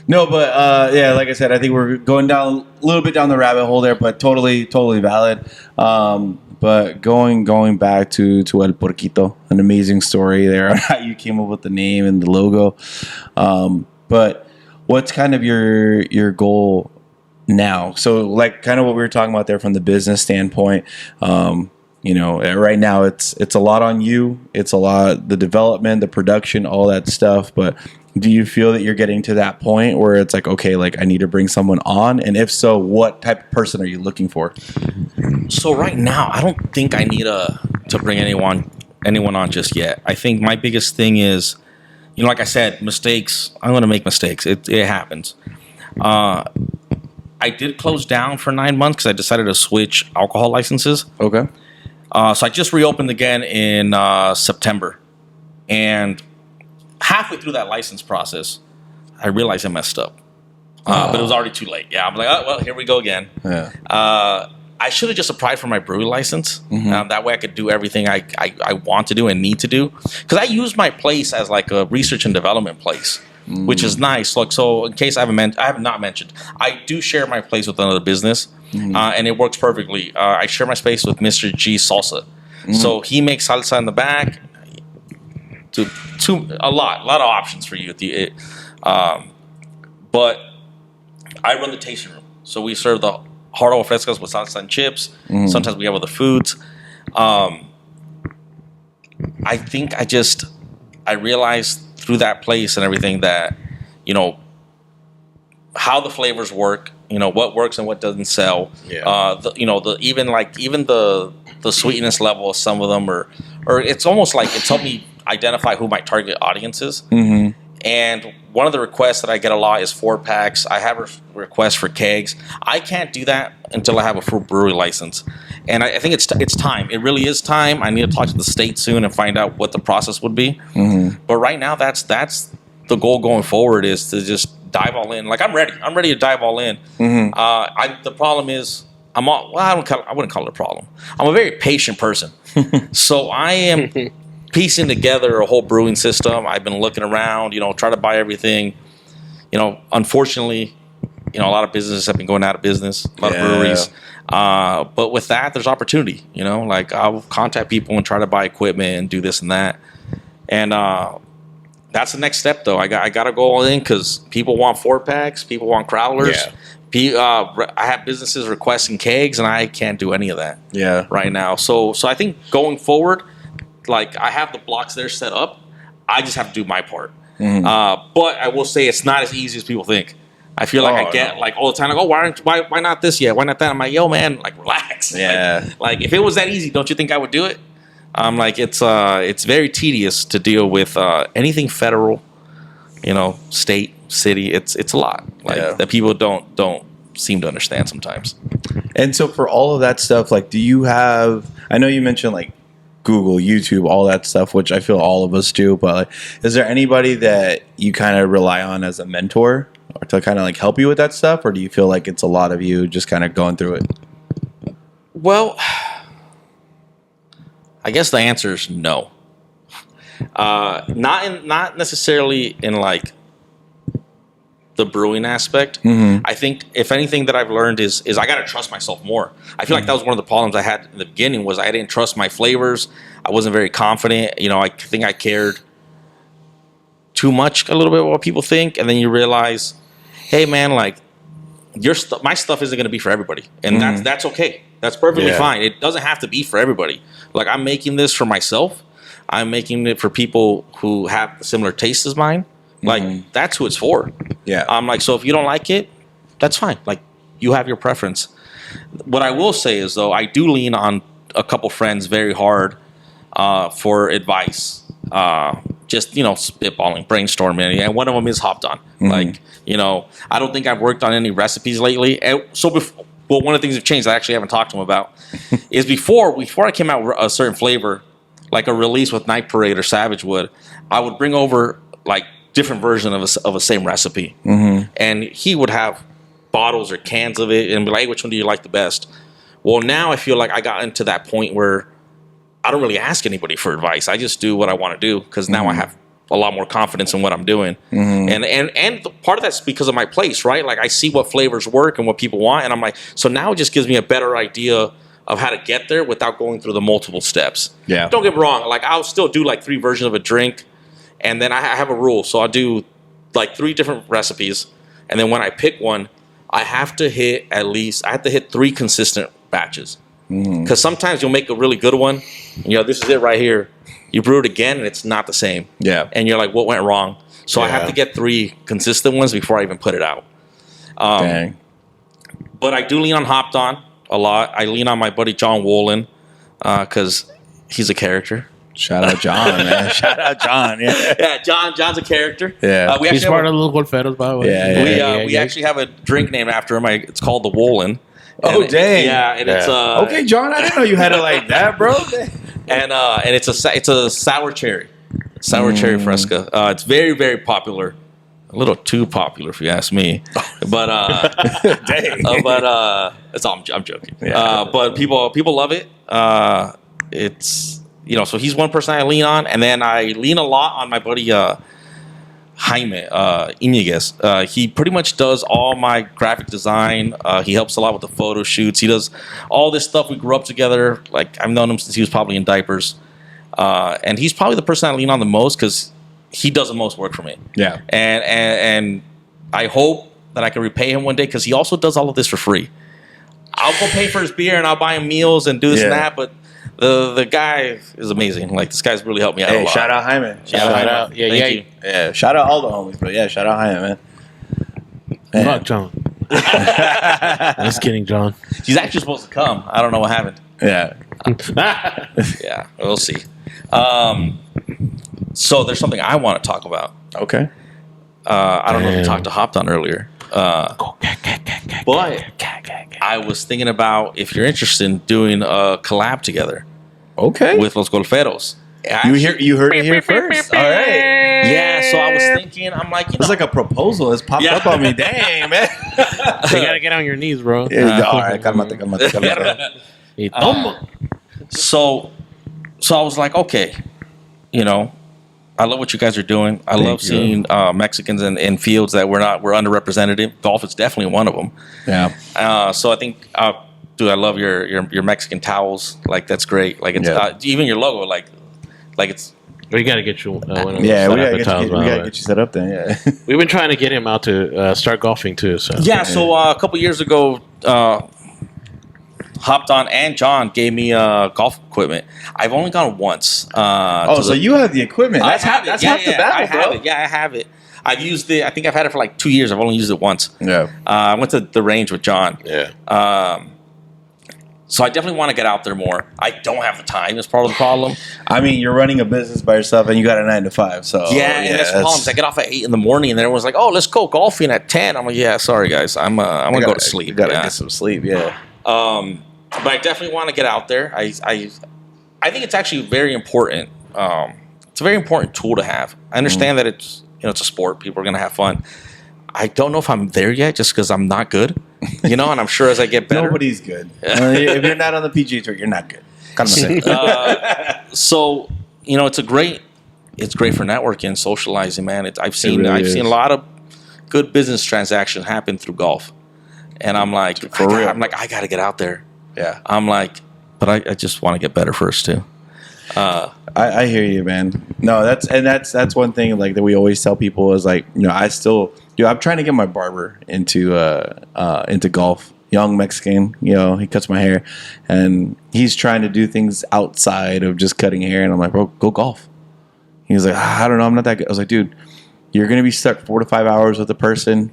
No, but like I said, I think we're going down a little bit down the rabbit hole there, but totally valid. But going back to El Puerquito, an amazing story there on how you came up with the name and the logo. But what's kind of your goal now? So like kind of what we were talking about there from the business standpoint, right now it's a lot on you. It's a lot, the development, the production, all that stuff. But do you feel that you're getting to that point where it's like, okay, like I need to bring someone on? And if so, what type of person are you looking for? So right now, I don't think I need to bring anyone on just yet. I think my biggest thing is, like I said, mistakes. I'm going to make mistakes. It happens. I did close down for 9 months because I decided to switch alcohol licenses. Okay. So I just reopened again in September. And halfway through that license process, I realized I messed up. But it was already too late. Yeah, I'm like, oh, well, here we go again. Yeah. I should have just applied for my brewery license. That way I could do everything I want to do and need to do. Because I use my place as like a research and development place, which is nice. Like, so in case I have not mentioned, I do share my place with another business, and it works perfectly. I share my space with Mr. G Salsa. So he makes salsa in the back. A lot of options for you. But I run the tasting room. So we serve the hard oil frescas with salsa and chips. Sometimes we have other foods. I think I realized through that place and everything that, how the flavors work, what works and what doesn't sell. Yeah. Even the sweetness level of some of them, or it's almost like it's helped me identify who my target audience is. And one of the requests that I get a lot is 4-packs. I have a request for kegs. I can't do that until I have a full brewery license. And I think it's time. It really is time. I need to talk to the state soon and find out what the process would be. But right now, that's the goal going forward is to just dive all in. Like I'm ready to dive all in. The problem is I wouldn't call it a problem. I'm a very patient person. So I am piecing together a whole brewing system. I've been looking around, try to buy everything. Unfortunately, a lot of businesses have been going out of business, a lot of breweries. But with that, there's opportunity, like I'll contact people and try to buy equipment and do this and that. And that's the next step, though. I got to go all in because people want 4-packs, people want crowlers. I have businesses requesting kegs, and I can't do any of that right now. So I think going forward, like I have the blocks there set up. I just have to do my part. But I will say it's not as easy as people think. I feel like I get like all the time, like, why not this yet? Why not that? I'm like, yo, man, like relax. Like if it was that easy, don't you think I would do it? I'm like, it's very tedious to deal with anything federal, state, city. It's a lot that people don't seem to understand sometimes. And so for all of that stuff, like, do you have? I know you mentioned like Google, YouTube, all that stuff, which I feel all of us do. But like, is there anybody that you kind of rely on as a mentor or to kind of like help you with that stuff, or do you feel like it's a lot of you just kind of going through it? Well, I guess the answer is no. Not necessarily in like the brewing aspect. I think if anything that I've learned is I got to trust myself more. I feel like that was one of the problems I had in the beginning was I didn't trust my flavors. I wasn't very confident. I think I cared too much a little bit what people think, and then you realize, hey man, like my stuff isn't going to be for everybody, and that's okay. That's perfectly fine. It doesn't have to be for everybody. Like I'm making this for myself. I'm making it for people who have a similar taste as mine. Like that's who it's for. I'm like, so if you don't like it, that's fine. Like you have your preference. What I will say is though, I do lean on a couple friends very hard for advice. Just spitballing, brainstorming, and one of them is Hopped On. Like I don't think I've worked on any recipes lately. And so well, one of the things that changed I actually haven't talked to him about is before I came out with a certain flavor, like a release with Night Parade or Savage Wood, I would bring over like different version of a same recipe, and he would have bottles or cans of it and be like, hey, which one do you like the best? Well, now I feel like I got into that point where I don't really ask anybody for advice. I just do what I want to do because now I have a lot more confidence in what I'm doing. And part of that's because of my place, right? Like I see what flavors work and what people want, and I'm like, so now it just gives me a better idea of how to get there without going through the multiple steps. Don't get me wrong. Like I'll still do like 3 versions of a drink, and then I have a rule. So I'll do like 3 different recipes, and then when I pick one, I have to hit 3 consistent batches. Because sometimes you'll make a really good one, and this is it right here. You brew it again, and it's not the same. And you're like, what went wrong? So I have to get 3 consistent ones before I even put it out. But I do lean on Hopped On a lot. I lean on my buddy John Wolin because he's a character. Shout out John, man. Shout out John. John's a character. We he's part of the Golferos, by the way. We actually have a drink named after him. It's called the Wolin. Oh, dang. And it's okay, John. I didn't know you had it like that, bro. And it's a sour cherry fresca. It's very, very popular. A little too popular, if you ask me. But dang. That's all. I'm joking. But people love it. It's so he's one person I lean on, and then I lean a lot on my buddy Jaime Iñiguez. He pretty much does all my graphic design. He helps a lot with the photo shoots. He does all this stuff. We grew up together. Like I've known him since he was probably in diapers. And he's probably the person I lean on the most because he does the most work for me. And I hope that I can repay him one day because he also does all of this for free. I'll go pay for his beer and I'll buy him meals and do this and that, but the guy is amazing. Like this guy's really helped me out a lot. Shout out Jaime. Shout out. Thank you. Yeah, shout out all the homies, but shout out Jaime, man. Fuck John. Just kidding, John. He's actually supposed to come. I don't know what happened. We'll see. So there's something I want to talk about. Okay. I don't know if we talked to Hopped On earlier. But I was thinking about if you're interested in doing a collab together. Okay. With Los Golferos. You heard it here first. All right. Yeah, So I was thinking, I'm like, It's like a proposal. It's popped up on me. Dang, man. You gotta get on your knees, bro. Yeah, all right, cálmate. Y toma. So I was like, okay, I love what you guys are doing. I love seeing Mexicans in fields that we're underrepresented. Golf is definitely one of them. Yeah. So I think, dude, I love your Mexican towels. Like that's great. Like it's even your logo. Like it's. We gotta get you. One of We those gotta get you set up then. Yeah. We've been trying to get him out to start golfing too. So So a couple years ago, hopped on, and John gave me golf equipment. I've only gone once. So you have the equipment. That's half the battle, bro. Have it. Yeah, I have it. I've used it. I think I've had it for like 2 years. I've only used it once. Yeah. I went to the range with John. Yeah. So I definitely want to get out there more. I don't have the time. That's part of the problem. I mean, you're running a business by yourself, and you got a 9 to 5. So and that's the problem. I get off at 8 in the morning, and everyone's like, "Oh, let's go golfing at 10." I'm like, "Yeah, sorry guys, I'm gonna go to sleep. You gotta get some sleep." Yeah. But I definitely want to get out there. I think it's actually very important. It's a very important tool to have. I understand that it's it's a sport. People are gonna have fun. I don't know if I'm there yet, just because I'm not good. And I'm sure as I get better. Nobody's good. If you're not on the PGA Tour, you're not good. So it's great for networking, socializing, man. I've seen a lot of good business transactions happen through golf, and I'm like, I got to get out there. Yeah. I'm like, but I just want to get better first too. I hear you, man. No, that's one thing like that we always tell people is like, I'm trying to get my barber into golf. Young Mexican, he cuts my hair, and he's trying to do things outside of just cutting hair. And I'm like, bro, go golf. He's like, I don't know, I'm not that good. I was like, dude, you're gonna be stuck 4 to 5 hours with a person,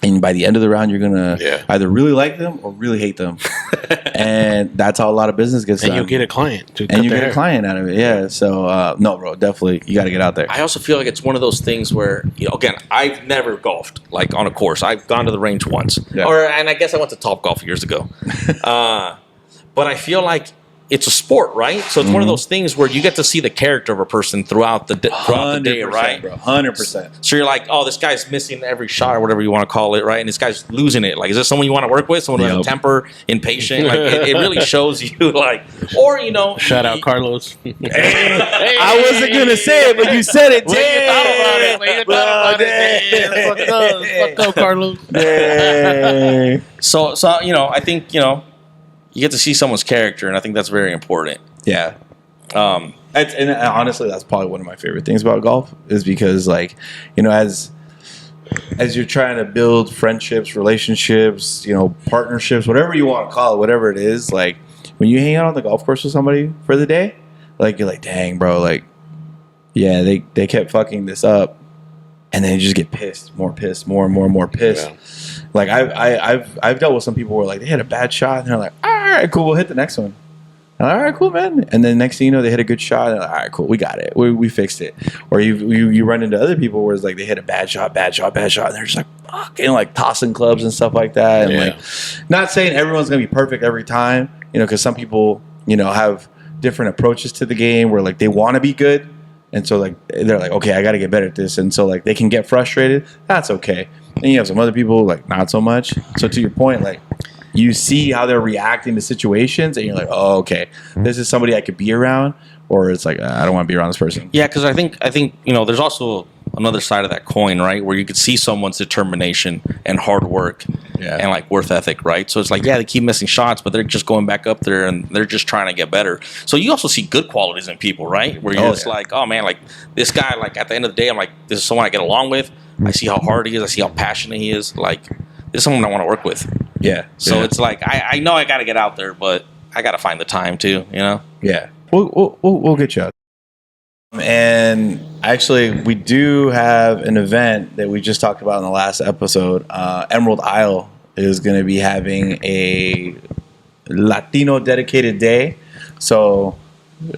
and by the end of the round, you're gonna either really like them or really hate them. And that's how a lot of business gets done. And you'll get a client. A client out of it, yeah. So, no, bro, definitely, you got to get out there. I also feel like it's one of those things where, again, I've never golfed, like, on a course. I've gone to the range once. Yeah. And I guess I went to Top Golf years ago. But I feel like it's a sport, right? So it's one of those things where you get to see the character of a person throughout the day, right? Bro, 100%. So you're like, oh, this guy's missing every shot or whatever you want to call it, right? And this guy's losing it. Like, is this someone you want to work with? Someone who has a temper, impatient? Like, it really shows you, like, or Shout out Carlos. I wasn't gonna say it, but you said it. You thought about it. Fuck up, Carlos. So I think you get to see someone's character, and I think that's very important. Yeah. And honestly, that's probably one of my favorite things about golf is because, like, as you're trying to build friendships, relationships, partnerships, whatever you want to call it, whatever it is, like, when you hang out on the golf course with somebody for the day, like, you're like, dang, bro, like, yeah, they kept fucking this up, and then you just get pissed, more and more pissed. Yeah. Like, I've dealt with some people where, like, they hit a bad shot, and they're like, all right, cool, we'll hit the next one. All right, cool, man. And then next thing you know, they hit a good shot, and they're like, all right, cool, we got it, we fixed it. Or you run into other people where it's like they hit a bad shot, and they're just like fucking like tossing clubs and stuff like that. And like, not saying everyone's gonna be perfect every time, because some people have different approaches to the game where, like, they want to be good, and so, like, they're like, okay, I got to get better at this, and so, like, they can get frustrated. That's okay. And you have some other people, like, not so much. So to your point, like, you see how they're reacting to situations, and you're like, oh, okay, this is somebody I could be around, or it's like, I don't want to be around this person. Yeah, because I think there's also another side of that coin, right, where you could see someone's determination and hard work and, like, worth ethic, right? So it's like, yeah, they keep missing shots, but they're just going back up there, and they're just trying to get better. So you also see good qualities in people, right, where you're like, oh, man, like, this guy, like, at the end of the day, I'm like, this is someone I get along with. I see how hard he is. I see how passionate he is. Like, this is someone I want to work with. Yeah. So it's like, I know I got to get out there, but I got to find the time too, Yeah. We'll get you out. And actually, we do have an event that we just talked about in the last episode. Emerald Isle is going to be having a Latino dedicated day. So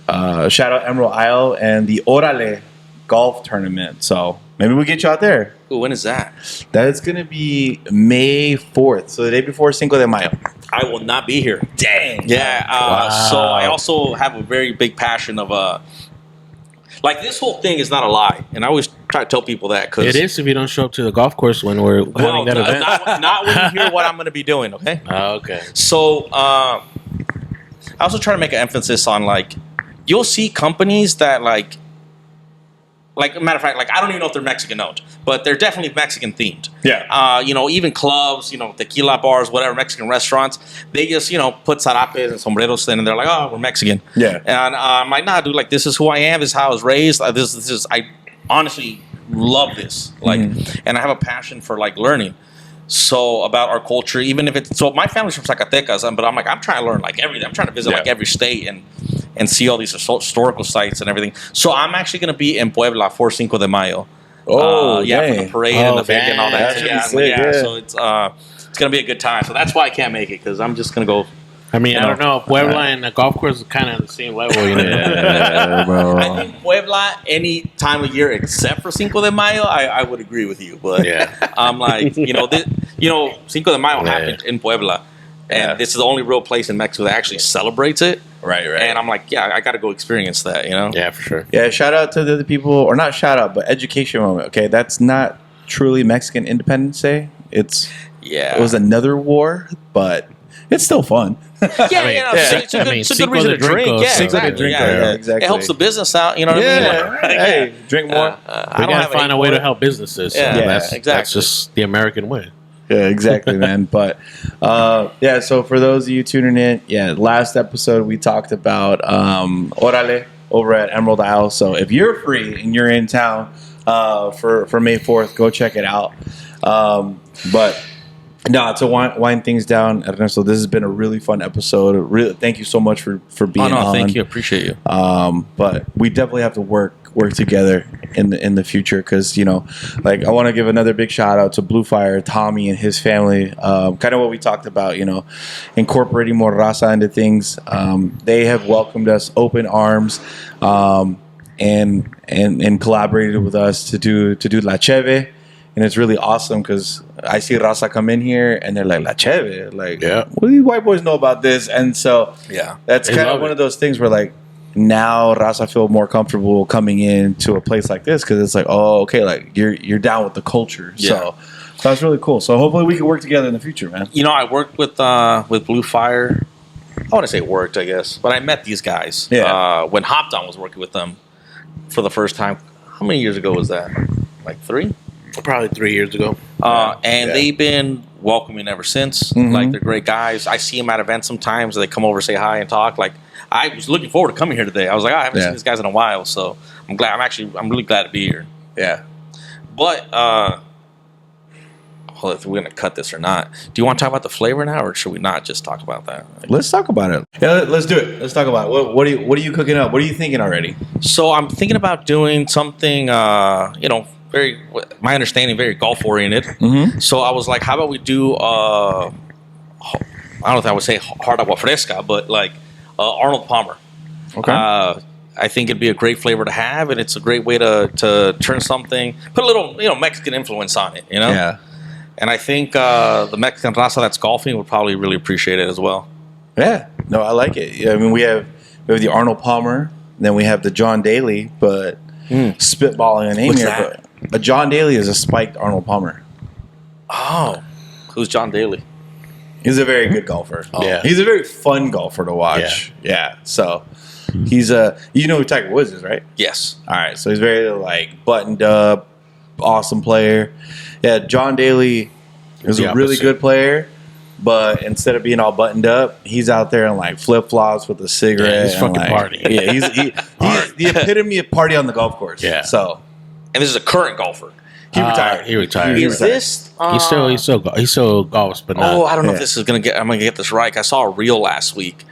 shout out Emerald Isle and the Orale golf tournament. So maybe we'll get you out there. Ooh, when is that? That is going to be May 4th. So the day before Cinco de Mayo. I will not be here. Dang. Yeah. Wow. So I also have a very big passion of like, this whole thing is not a lie. And I always try to tell people that because It is if you don't show up to the golf course when we're having that event. not when you hear what I'm going to be doing. Okay. Okay. So I also try to make an emphasis on like you'll see companies that like matter of fact, like I don't even know if they're Mexican owned, but they're definitely Mexican themed. Yeah. Even clubs, tequila bars, whatever, Mexican restaurants, they just, put zarapes and sombreros in and they're like, oh, we're Mexican. Yeah. And I'm like, nah, dude, like this is who I am, this is how I was raised. This is I honestly love this. Like and I have a passion for like learning. So about our culture, even if it's my family's from Zacatecas, but I'm like, I'm trying to learn like everything. I'm trying to visit like every state and see all these historical sites and everything. So I'm actually going to be in Puebla for Cinco de Mayo. Oh, for the parade and the band and all that. Sick, So it's going to be a good time. So that's why I can't make it because I'm just going to go. I mean, I don't know. Puebla and the golf course is kind of the same level, Yeah, bro. I think Puebla, any time of year except for Cinco de Mayo, I would agree with you. But I'm like, Cinco de Mayo happened in Puebla. And this is the only real place in Mexico that actually celebrates it. Right. And I'm like, I got to go experience that, Yeah, for sure. Yeah, shout out to the people, or not shout out, but education moment. Okay, that's not truly Mexican Independence Day. It was another war, but it's still fun. It's a good reason to drink. Exactly. It helps the business out. You know what I mean? Hey, drink more. We got to find a way to help businesses. So that's just the American way. Yeah, exactly, man. But so for those of you tuning in, last episode we talked about Orale over at Emerald Isle. So if you're free and you're in town for May 4th, go check it out. But no, to wind things down, Ernesto, this has been a really fun episode. Really, thank you so much for being on. Thank you. Appreciate you. But we definitely have to work together in the future because like I want to give another big shout out to Blue Fire, Tommy and his family. Kind of what we talked about, incorporating more raza into things. They have welcomed us open arms, and collaborated with us to do La Cheve. And it's really awesome because I see raza come in here and they're like, La Cheve. Like, what do you white boys know about this? And so that's kind of one of those things where like now raza feel more comfortable coming into a place like this because it's like, oh, okay, like you're down with the culture. So that's really cool. So hopefully we can work together in the future, man. I worked with Blue Fire. I want to say worked, I guess. But I met these guys when Hopped On was working with them for the first time. How many years ago was that? Like 3? Probably 3 years ago. And they've been welcoming ever since. Like, they're great guys. I see them at events sometimes. They come over, say hi, and talk. Like, I was looking forward to coming here today. I was like, I haven't seen these guys in a while, so I'm glad. I'm really glad to be here. Yeah. But, if we're going to cut this or not, do you want to talk about the flavor now, or should we not just talk about that? Let's talk about it. Yeah, let's do it. Let's talk about it. What are you cooking up? What are you thinking already? So I'm thinking about doing something, very, my understanding, very golf oriented. So I was like, how about we do, I don't know if I would say hard agua fresca, but like Arnold Palmer. Okay. I think it'd be a great flavor to have, and it's a great way to turn something, put a little, Mexican influence on it, Yeah. And I think the Mexican raza that's golfing would probably really appreciate it as well. Yeah. No, I like it. Yeah, I mean, we have the Arnold Palmer, then we have the John Daly, but spitballing a name What's here. that? But a John Daly is a spiked Arnold Palmer. Oh, who's John Daly? He's a very good golfer. Yeah. He's a very fun golfer to watch. Yeah. So he's you know who Tiger Woods is, right? Yes. All right. So he's very like buttoned up, awesome player. Yeah. John Daly is a really good player, but instead of being all buttoned up, he's out there in like flip flops with a cigarette. Yeah, he's fucking like, partying. Yeah. He's the epitome of party on the golf course. Yeah. So. And this is a current golfer. He retired. He retired. Is this? He still golfs, but not. Oh, I don't know if this is I'm gonna get this right. I saw a reel last week.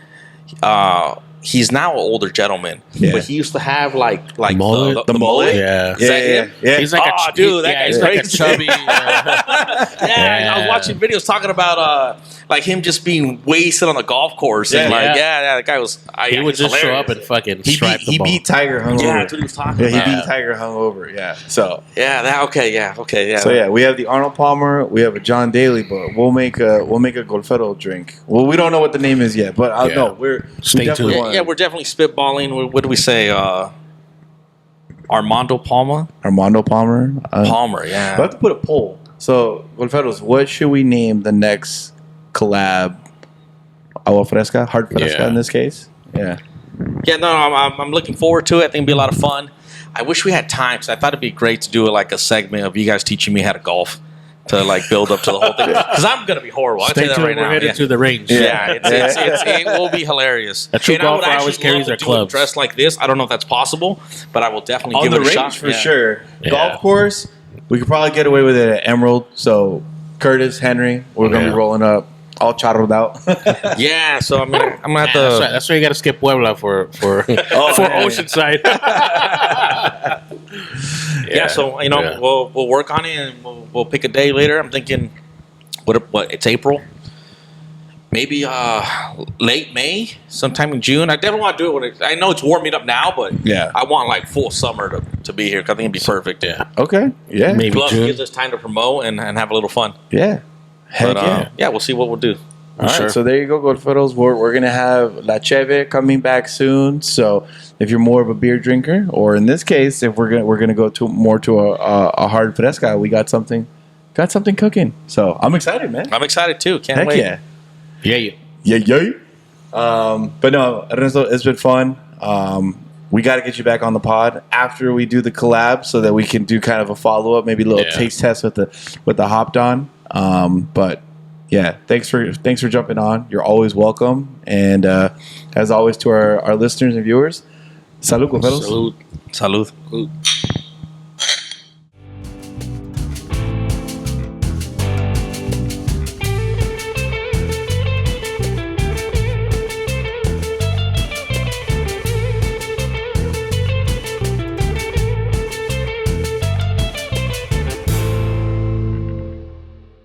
He's now an older gentleman, but he used to have like mullet? the mullet. Yeah. Is that him? Yeah. He's like dude, that guy's he's like a crazy. chubby. I was watching videos talking about like him just being wasted on the golf course. And that guy was. He would just show up and fucking stripe the ball. He beat Tiger hungover. Yeah, that's what he was talking about. Yeah, he beat Tiger hungover. Yeah. So. Okay. So yeah, we have the Arnold Palmer, we have a John Daly, but we'll make a Golfero drink. Well, we don't know what the name is yet, but I know Stay tuned. We're definitely spitballing. What do we say? Armando Palmer. Armando Palmer. Palmer, We yeah. have to put a poll. So, Golferos, what should we name the next collab? Agua fresca, hard fresca in this case. Yeah. Yeah, no, I'm looking forward to it. I think it'll be a lot of fun. I wish we had time because I thought it'd be great to do like a segment of you guys teaching me how to golf to like build up to the whole thing. Because I'm gonna be horrible. I'll tell Stay you that tuned. right We're now. headed Yeah. to the range. Yeah, it will be hilarious. A true And I would golfer always actually carries love their to do it clubs. dressed like this. I don't know if that's possible, but I will definitely On give the it a range shot for Yeah. sure. Yeah. Golf course, we could probably get away with it at Emerald. So, Curtis, Henry, we're going to be rolling up all charred out. Yeah, so I'm gonna have That's, right. to. That's why you got to skip Puebla for man. Oceanside. Yeah, so we'll work on it and we'll pick a day later. I'm thinking, what? It's April. Maybe late May, sometime in June. I definitely want to do it. I know it's warming up now, but Yeah. I want like full summer to be here. 'Cause I think it'd be perfect. Yeah. Okay. Yeah. Maybe Plus, June. it gives us time to promote and have a little fun. Yeah. Heck But yeah. yeah, we'll see what we'll do. All right, Sure. so there you go, Golferos. We're going to have La Cheve coming back soon. So if you're more of a beer drinker, or in this case, if we're gonna go to more to a hard fresca, we got something cooking. So I'm excited, man. I'm excited too. Can't Heck wait. yeah. Yeah. Yeah. But no, Ernesto, it's been fun. We got to get you back on the pod after we do the collab so that we can do kind of a follow up, maybe a little taste test with the hopped on. But yeah, thanks for jumping on. You're always welcome. And as always, to our listeners and viewers, salud, Golferos. Salud. Salud.